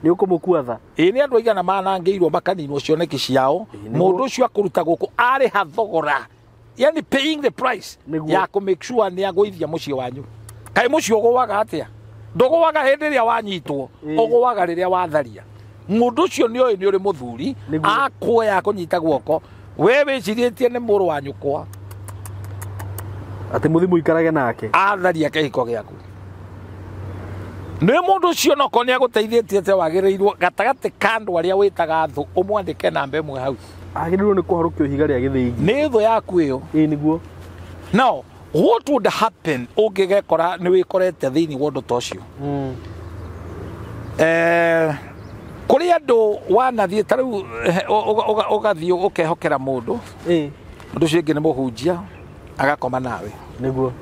ni ukumukuatha ni andu aigana manangeirwo makaninwo cioneki ciao mundu ucio akuruta guku ari hathogora yani paying the price ya ku make sure ni aguithia mucie wanyu kai mucie uguwaga atia nduguwaga hindi ria wanyitwo uguwaga riria watharia mundu ucio ni uri muthuri akuoya kunyita guoko we wiciritie ni muru wa nyukwa ati muthimu ikarage nake atharia kehiko giaku ni mundu ucio no ko ni aguteithietie te wagirirwo gatagati kandu aria witaga thu umwandike namba imwe hau agirirwo ni kuharukio ihiga ria githingi ni thu yaku iyo niguo now what would happen ungigekora ni wikorete thiini wondu tocio kuri andu wanathie tariu ugathie ukehokera mundu mundu ucio ingi ni muhunjia agakoma nawe niguo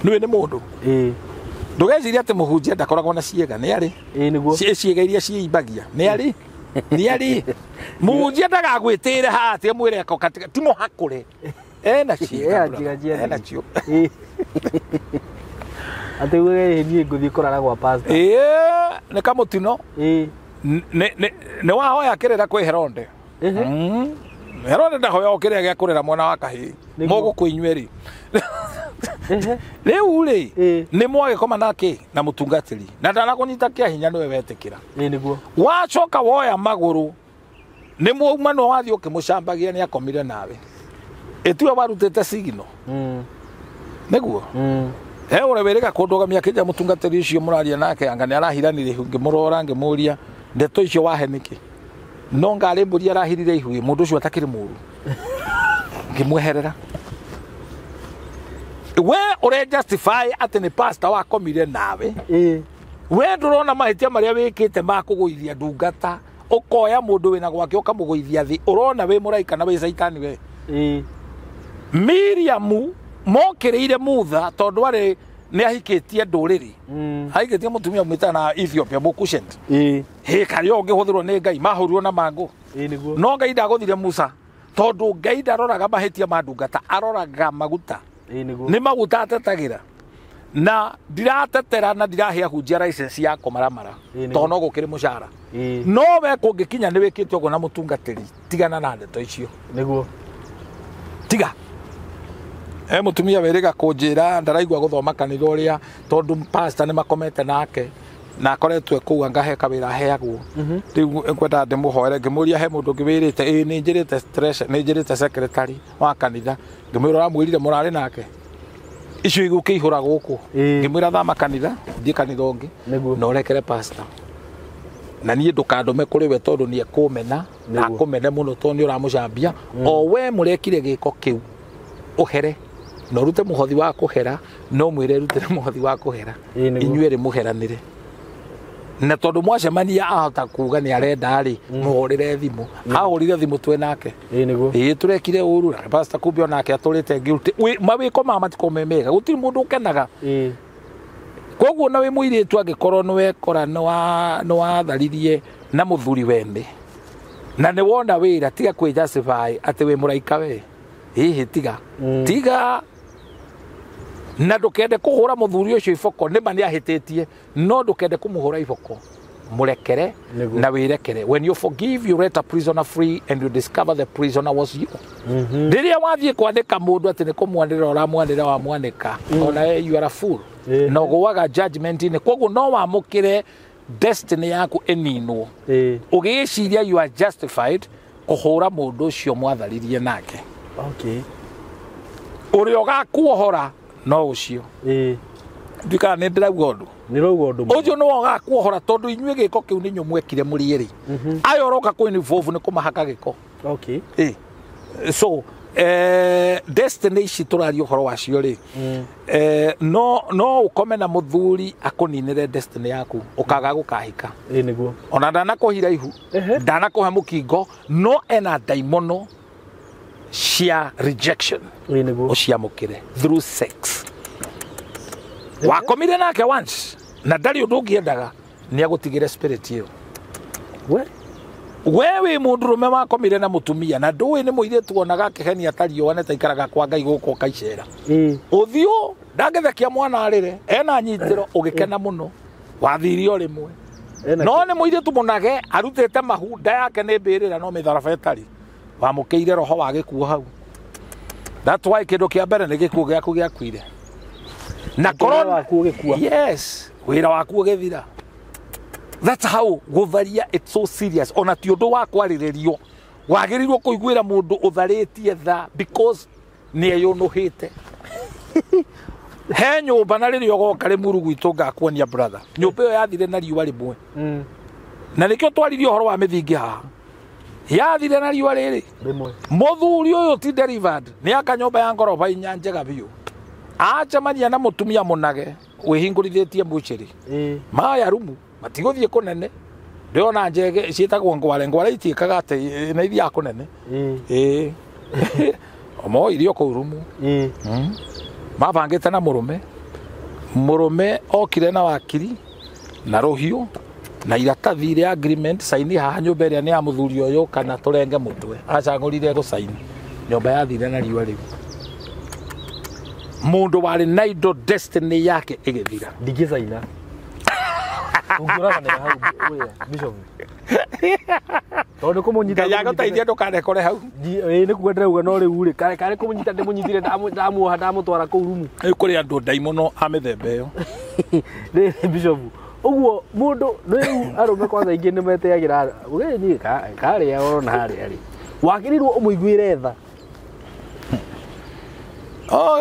niwe ni mundu ndugeciria ati muhunjia ndakoragwo na ciega ni ari niguo ciega iria ciimbagia ni ari muhunjia ndagagwitire hati mwire ko timo hakure ena ciega cio ati we ni nguthi korara gwa pastor ni kamutino ni wahoya kirira kwi Heronde Heronde ndahoya ukirira gia kurira mwana wa kahi mogo kuinywe riu ri ni mwage koma nake na mutungatiri na ndanakunyita kia hinya niwe wetikira niguo wacoka woya maguru ni mwauma no wathi ukimucambagia ni akomire nawe etue warutete signo niguo ure werega kundugamia kija mutungatiri ucio muraria nake anga ni arahiranire ngimurora ngimuria ndeto icio wahe niki no ngari mburi arahirire ihu mundu ucio atakiri muru ngimweherera we ure justify ati ni pastor wakomire nawe we ndurona mahitia maria wikite makuguithia ndungata ukoya mundu wina gwake ukamuguithia thi urona we muraika na we saitani we Miriam mokireire mutha tondu ari nĩ ahikĩtie ndũrĩrĩ ahikĩtie mũtumia umĩte na Ethiopia Bokushent kari ũngĩhũthĩrwo nĩ Ngai mahũrirwo na mangũ no Ngai ndagũthire Musa tondũ Ngai ndaroraga mahĩtia ma ndungata aroraga maguta nĩ maguta atetagĩra na ndiratetera na ndirahe ahunjia license ya kũmaramara tondũ no gũkĩrĩ mũcara no we kũngĩkinya nĩ wĩkĩte ũguo na mũtungatĩri tigana na ndeto icio nĩguo tiga mũtumia wĩrĩga kũnjĩra ndaraigua gũthoma kanitha ũrĩa tondũ pastor nĩ makomete nake na akoretwo kũu ngahe kawĩra aheagwo rĩu ngwenda ndĩmũhoere ngĩmũria he mũndũ ngĩwĩrĩte nĩ njĩrĩte stress nĩ njĩrĩte secretary wa kanitha ngĩmwĩra mwĩrire mũrarĩ nake icio igũkĩihũra gũkũ ngĩmwĩra thama kanitha thiĩ kanitha ũngĩ na ũrekere pastor na niĩ ndũkandũme kũrĩ we tondũ nĩ ekũmena na akũmene mũno tondũ nĩ ũramũcambia o we mũrekire gĩko kĩu ũhere no rute mũhothi wa kũhera no mwĩre rutĩre mũhothi wa kũhera inyuĩ mũheranĩre na tondũ mwacemania ahota kuga nĩ arenda rĩ mũhũrĩre thimũ ahũrire thimũ twĩ nake tũrekire ũru na pastor kumbe onake atũrĩte guilty mawĩko ma matikomemega gũtirĩ mũndũ ũkenaga koguo na wĩ mũirĩtu angĩkorwo nĩ wekora nĩ watharirie na mũthuri wende na nĩ wona wĩra tiga kwĩ justify atĩ wĩ mũraika we tiga na ndũkende kũhũra mũthuri ũcio iboko nĩma nĩ ahĩtĩtie no ndũkende kũmũhũra iboko mũrekere na wĩrekere when you forgive you let a prisoner free and you discover the prisoner was you rĩrĩa wathiĩ kwandĩka mũndũ atĩ nĩ kũmwanĩrĩra ũramwanĩrĩra wamwanĩka ona you are a fool na ũgũaga judgment-inĩ koguo no wamũkĩre destiny yaku ĩninwo ũgĩciria you are justified kũhũra mũndũ ũcio mwatharirie nake ũrĩa ũgakuohora no ũcio ndika nĩ ndĩrauga ũndũ ũcio nĩ ũgakuohora tondũ inyuĩ gĩko kĩu nĩ inyuĩ mwekire mũrĩerĩ aya ũroka kũinvolve nĩ kũmahaka gĩko so destiny ici tũraria ũhoro wacio rĩ no ũkome na mũthuri akũninĩre destiny yaku ũkaga gũkahika ona ndanakũhira ihu ndanakũhe mũkingo no ena ndaimono cia rejection ũciamũkĩre through sex wakomire nake once na ndarĩ ũndũ ũngĩendaga nĩ agũtigĩre spirit ĩyo we wĩ mũndũrũme wakomire na mũtumia na ndũĩ nĩ mũirĩtu onaga kĩhenia tariũa nĩ taikaraga kwa Ngai gũkũ kaicera ũthiũ ndangĩthekia mwana arĩre ena nyitĩro ũgĩkena mũno wathirio rĩmwe no nĩ mũirĩtu mũnage arutĩte mahunda yake nĩ mbĩrĩra no mĩtharaba ĩtarĩ wamũkĩire roho wa gĩkuũ hau that's why kĩndũ kĩa mbere nĩ gĩkuũ gĩaku gĩakuire na korona yes wĩra waku ũgĩthira that's how gũtharia it's so serious ona ti ũndũ wa kwarĩrĩrio wagĩrĩirwo kũiguĩra mũndũ ũtharĩtie tha because nĩ eyũnũhĩte he nyũmba na rĩrĩa ũgoka rĩ muru gwitũ ngakuonia brother nyũmba ĩyo yathire na riũa rĩmwe na nĩkĩo twaririe ũhoro wa mĩthingi haha yathire na riũa rĩrĩ mũthuri ũyũ ti delivered nĩ aka nyũmba ya ngoroba inya njega biũ acemania na mũtumia mũnage wĩhingũrithĩtie mũcĩrĩ maya rumu matigũthiĩ kũnene ndĩona njege ciĩtagwo ngware itiĩkaga atĩ na ithiaga kũnene omo irio kũu rumu mabangĩte na mũrũme okire na wakiri na rũhiũ na iratathi rĩa agreement saini haha nyũmba ĩrĩa nĩ ya mũthuri ũyũ kana tũrenge mũtwe acagũrire gũsaini nyũmba yathire na riũa rĩu mũndũ warĩ na indo destiny yake ĩgĩthira ndingĩcaina ungĩũraganĩra hau bishop tondũ kũmũnyita yagũteithia ndũkanekore hau nĩ kuga ndĩrauga no rĩu rĩ karĩ kũmũnyita ndĩmũnyitire ndamuoha ndamũtwara kũu rumu kũrĩ andũ ndaimono a mĩthemba ĩyo bishop ũguo mũndũ rĩu arũme kwanza ingĩ nĩ meteagĩra niĩ karĩa orona harĩa rĩ wagĩrĩirwo ũmũiguĩre tha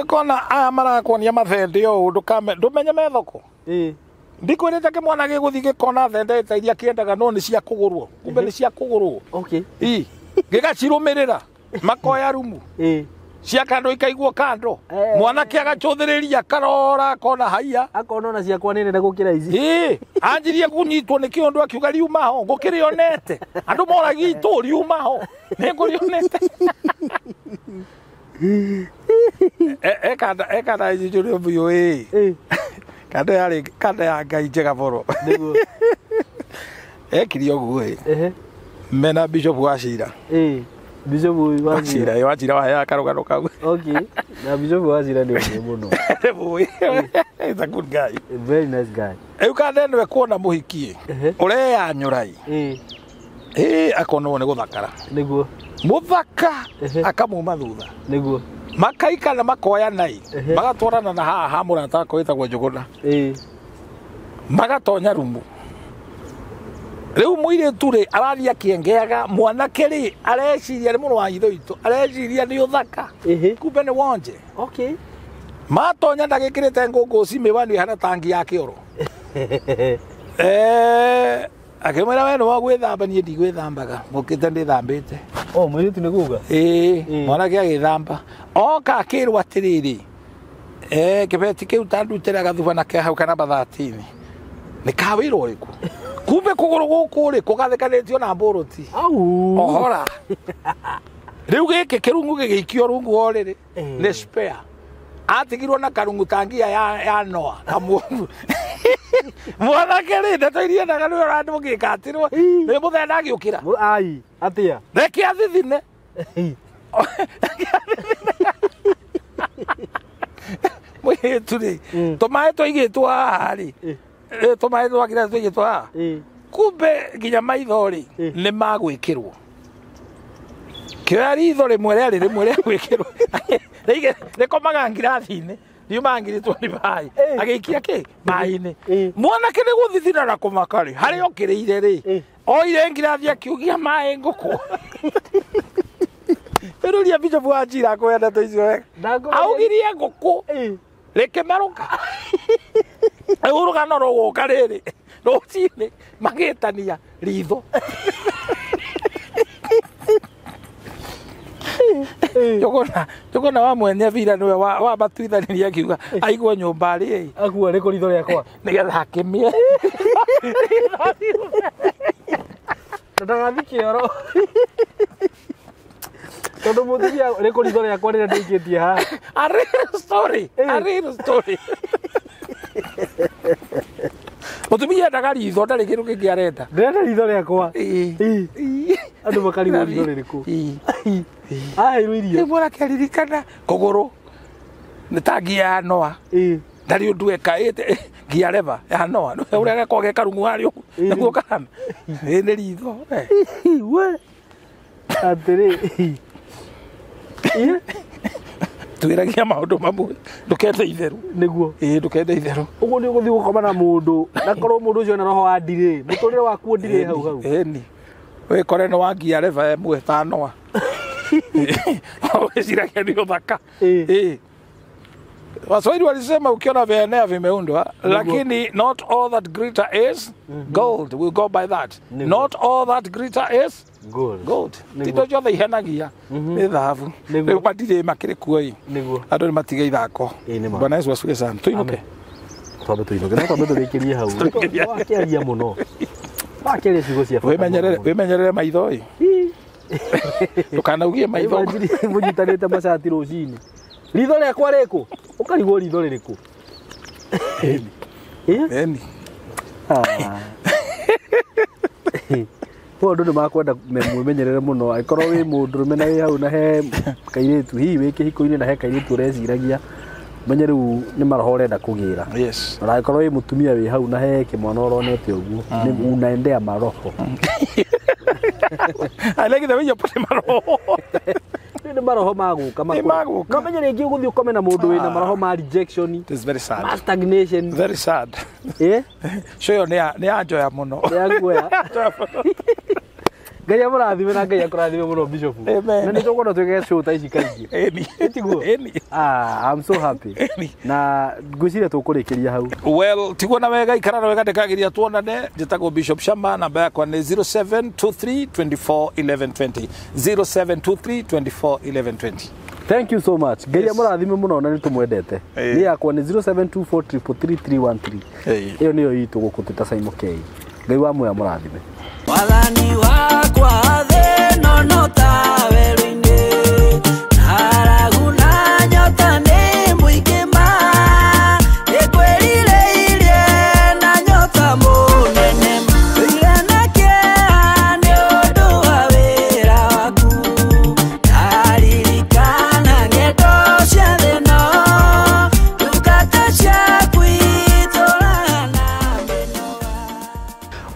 kona aya marakuonia mathende ũũ ndũmenye methoko ndikwĩrĩte kĩmwana gĩgũthiĩ gĩkona thende iria kĩendaga no nĩ cia kũgũrwo kumbe nĩ cia kũgũrwo gĩgacirũmĩrĩra makoya rumu cia kando ikaigwo kando mwanake agacũthĩrĩria karora akona haiya akona ona ciakwa nĩ nene gũkĩra ici anjirie kũnyitwo nĩ kĩũndũ akiuga riuma ho ngũkĩrĩonete andũ moragia itũ riuma ho nĩ ngũrĩonete ekanda ijũrĩ ũmbiũ kanda ya ngai njega boro niguo ekiri oguo mena Bishop Wachira Bishop Wachira wa ya karugano kau okay na Bishop Wachira ndio muno he's a good guy, a very nice guy. Kanda nwe kuona muhikie ure ya nyurai akono ne guthakara niguo muthaka akamuma thutha niguo makaika na makoya nai magatwarana na haha murata ko itagwo njuguna magatonya rumu riu muire ture araria kiengeaga mwanake ri areciria ni muno wa itho itu areciria ni uthaka kumbe ni wonje okay matonya ndagikirite ngungu cimiwani hana tangi ya kioro akimwira we no gwithamba nie ndigwithambaga mukite ndithambite mwiri tu niguga mwanake agithamba oka akirwa atiriri kibeti kiu tandutira gathuba na ke hau kana 13 ni kawiro iku kumbe kuguru guku ri kugathikanitio na mburuti ohora riu giki kirungu gigikio rungu oriri ni spare atigirwo na karungu tangia ya noa kamundu mwanake ri ndatoirie na ganu randu mugikatirwo ni muthenda agiukira ai atia reki athithine mwitu ri tumae twaigitwo haha ri tumae twakira twaigitwo haha kumbe nginya maitho ri ni magwikirwo kĩoya ritho rĩmwe rĩrĩ gwĩkĩrwo rĩkomaga ngirathi-inĩ riuma ngiritwo nĩ maĩ agĩikia kĩ maĩ-inĩ mwanake nĩ gũthithina na kũmaka rĩ harĩa okĩrĩire rĩ oire ngirathi akiugia maĩ ngũkũ ĩrũria Bishop Wachira kwenda tũicio wega augirie ngũkũ rĩkĩmerũka rũrũgano rũgũka rĩrĩ rũcinĩ magĩtania ritho Jogona wa mwenya vira niwe wa batuithaniria akiuga aigwa nyumba ri akua riko ritho riakwa nigetha akimie ndagathi kioro tondu muthia riko ritho riakwa rira ndikitie ha Araire story mutumia ndaga ritho ndari kindu kingi arenda ndenda ritho riakwa andu makarigwo ritho ririku irio ni mwana kiaririkana kuguru ni tangi ya noa ndari undu ekaite ngia reva ya noa no urega koge karungu hari niguo kana ni ritho we atiri twiragia maundu mamwe ndukende itheru niguo ndukende itheru uguo ni uguthi gukoma na mundu na korwo mundu ucio na roho wa ndire muturire waku ndire hau we kore no wangia reva emwe ta noa weziragia ni uthaka Waswahili walisema ukiona vienea vimeundwa lakini not all that glitter is gold. We'll go by that. Not all that glitter is gold. Tito jothe ihenagia ni thahabu. Riu matire makiri kuoi andu ni matige ithako. Bwana Yesu asifiwe sana. Tuinuke na twambe turikirie hau wakiaria muno wakiaria ciugo cia wimenyerere maitho tukanaugie maitho munyitanite macati rucini ritho riakwa riku ukarigwo ritho ririku eni mundu ni makwenda mwimenyerere muno aikorwo wi mundu rumena wi hau na he kairitu hihi wi kihiko-ini na he kairitu ureciragia menye riu ni maroho urenda kugira na aikorwo wi mutumia wi hau na he kimwana uronete uguo ni unaendea maroho alege da wiyo pale maroho ni maroho maguka no menye ringi uguthi ukome na mundu wina maroho ma rejection. It is very sad. Stagnation. Very sad. Shoyo ni ajoya muno yaguya Ngai amurathime na Ngai akurathime muno Bishop. Na ni tugona twege show ta ici kaingi. Tiguo. I'm so happy. Na ngwiciria tukurikiria hau. Well, tigona wega ikarana wega ndekagiria tuonane njitagwo Bishop Shamba, namba yakwa ni 0723241120 0723241120. Thank you so much. Ngai amurathime muno na ni tumwendete. Ni yakwa ni 07243313. Iyo niyo itu gukututa SYMO K. Ngai wa mwe amurathime. Wathani wakwa thĩ nono ta werũ-inĩ haragu na nyota nĩ mũingĩ ma nĩkwĩrire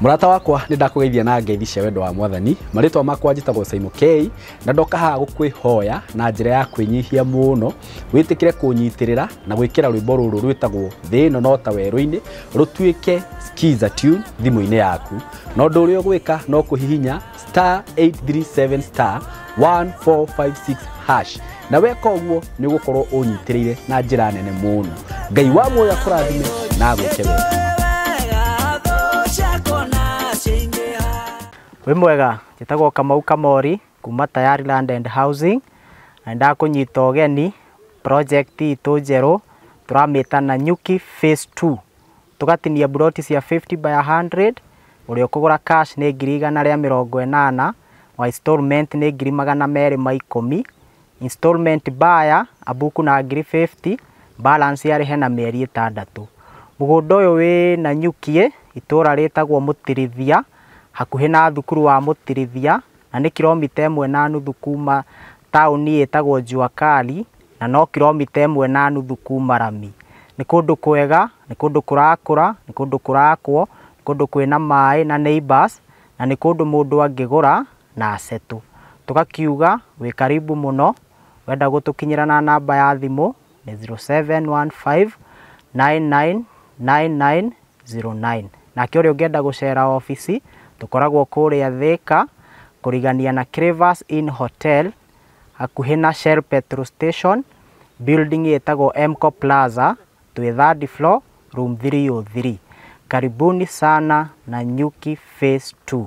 Murata wakwa ni ndakugeithia na ngeithi cia wendo wa Mwathani. Maritwa makwa njitagwo SYMO K na ndoka haha gukwihoya na njira ya kwinyihia muno witikire kunyitirira na gwikira rwimbo ruru rwitagwo thino no ta weru-ini rutuike skiza tune thimu-ini yaku. No ndu uria gwika no kuhihinya *837 *1456 hash na weka uguo ni gukorwo unyitirire na njira nene muno. Ngai wa muoyo akurathime na gwike wega. Wĩ mwega, njĩtagwo Kamau Kamori kuma Tayari Land and Housing na ndakunyita ũgeni project itũ njerũ tũramĩta Nanyuki phase 2 tũgatinia buroti cia 50 by 100 ũrĩa ũkũgũra cash nĩ 180,000 wa installment nĩ 210,000 installment buyer abuku na 50 balance yarĩhe na mĩeri 6. Mũgũnda ũyũ wĩ Nanyuki itũra rĩtagwo Mutirithia hakuhi na thukuru wa Mutirithia na ni kilomita 1.5 kuma tauni etagwo Juakali na no kilomita 1.5 kuma Rami. Ni kundu kwega, ni kundu kurakura, ni kundu kurakwo, ni kundu kwina mai na neighbors na ni kundu mundu angigura na asetu. Tukakiuga wi karibu muno wenda gutukinyira na namba ya thimu ni 0715 999909 na kĩorio ngenda gucera office tukoragwo kuria Thika kurigania na Crevas Inn Hotel hakuhi na Shell petrol station building yetagwo Mco Plaza twi 3rd floor room 303. Karibuni sana Nanyuki phase 2.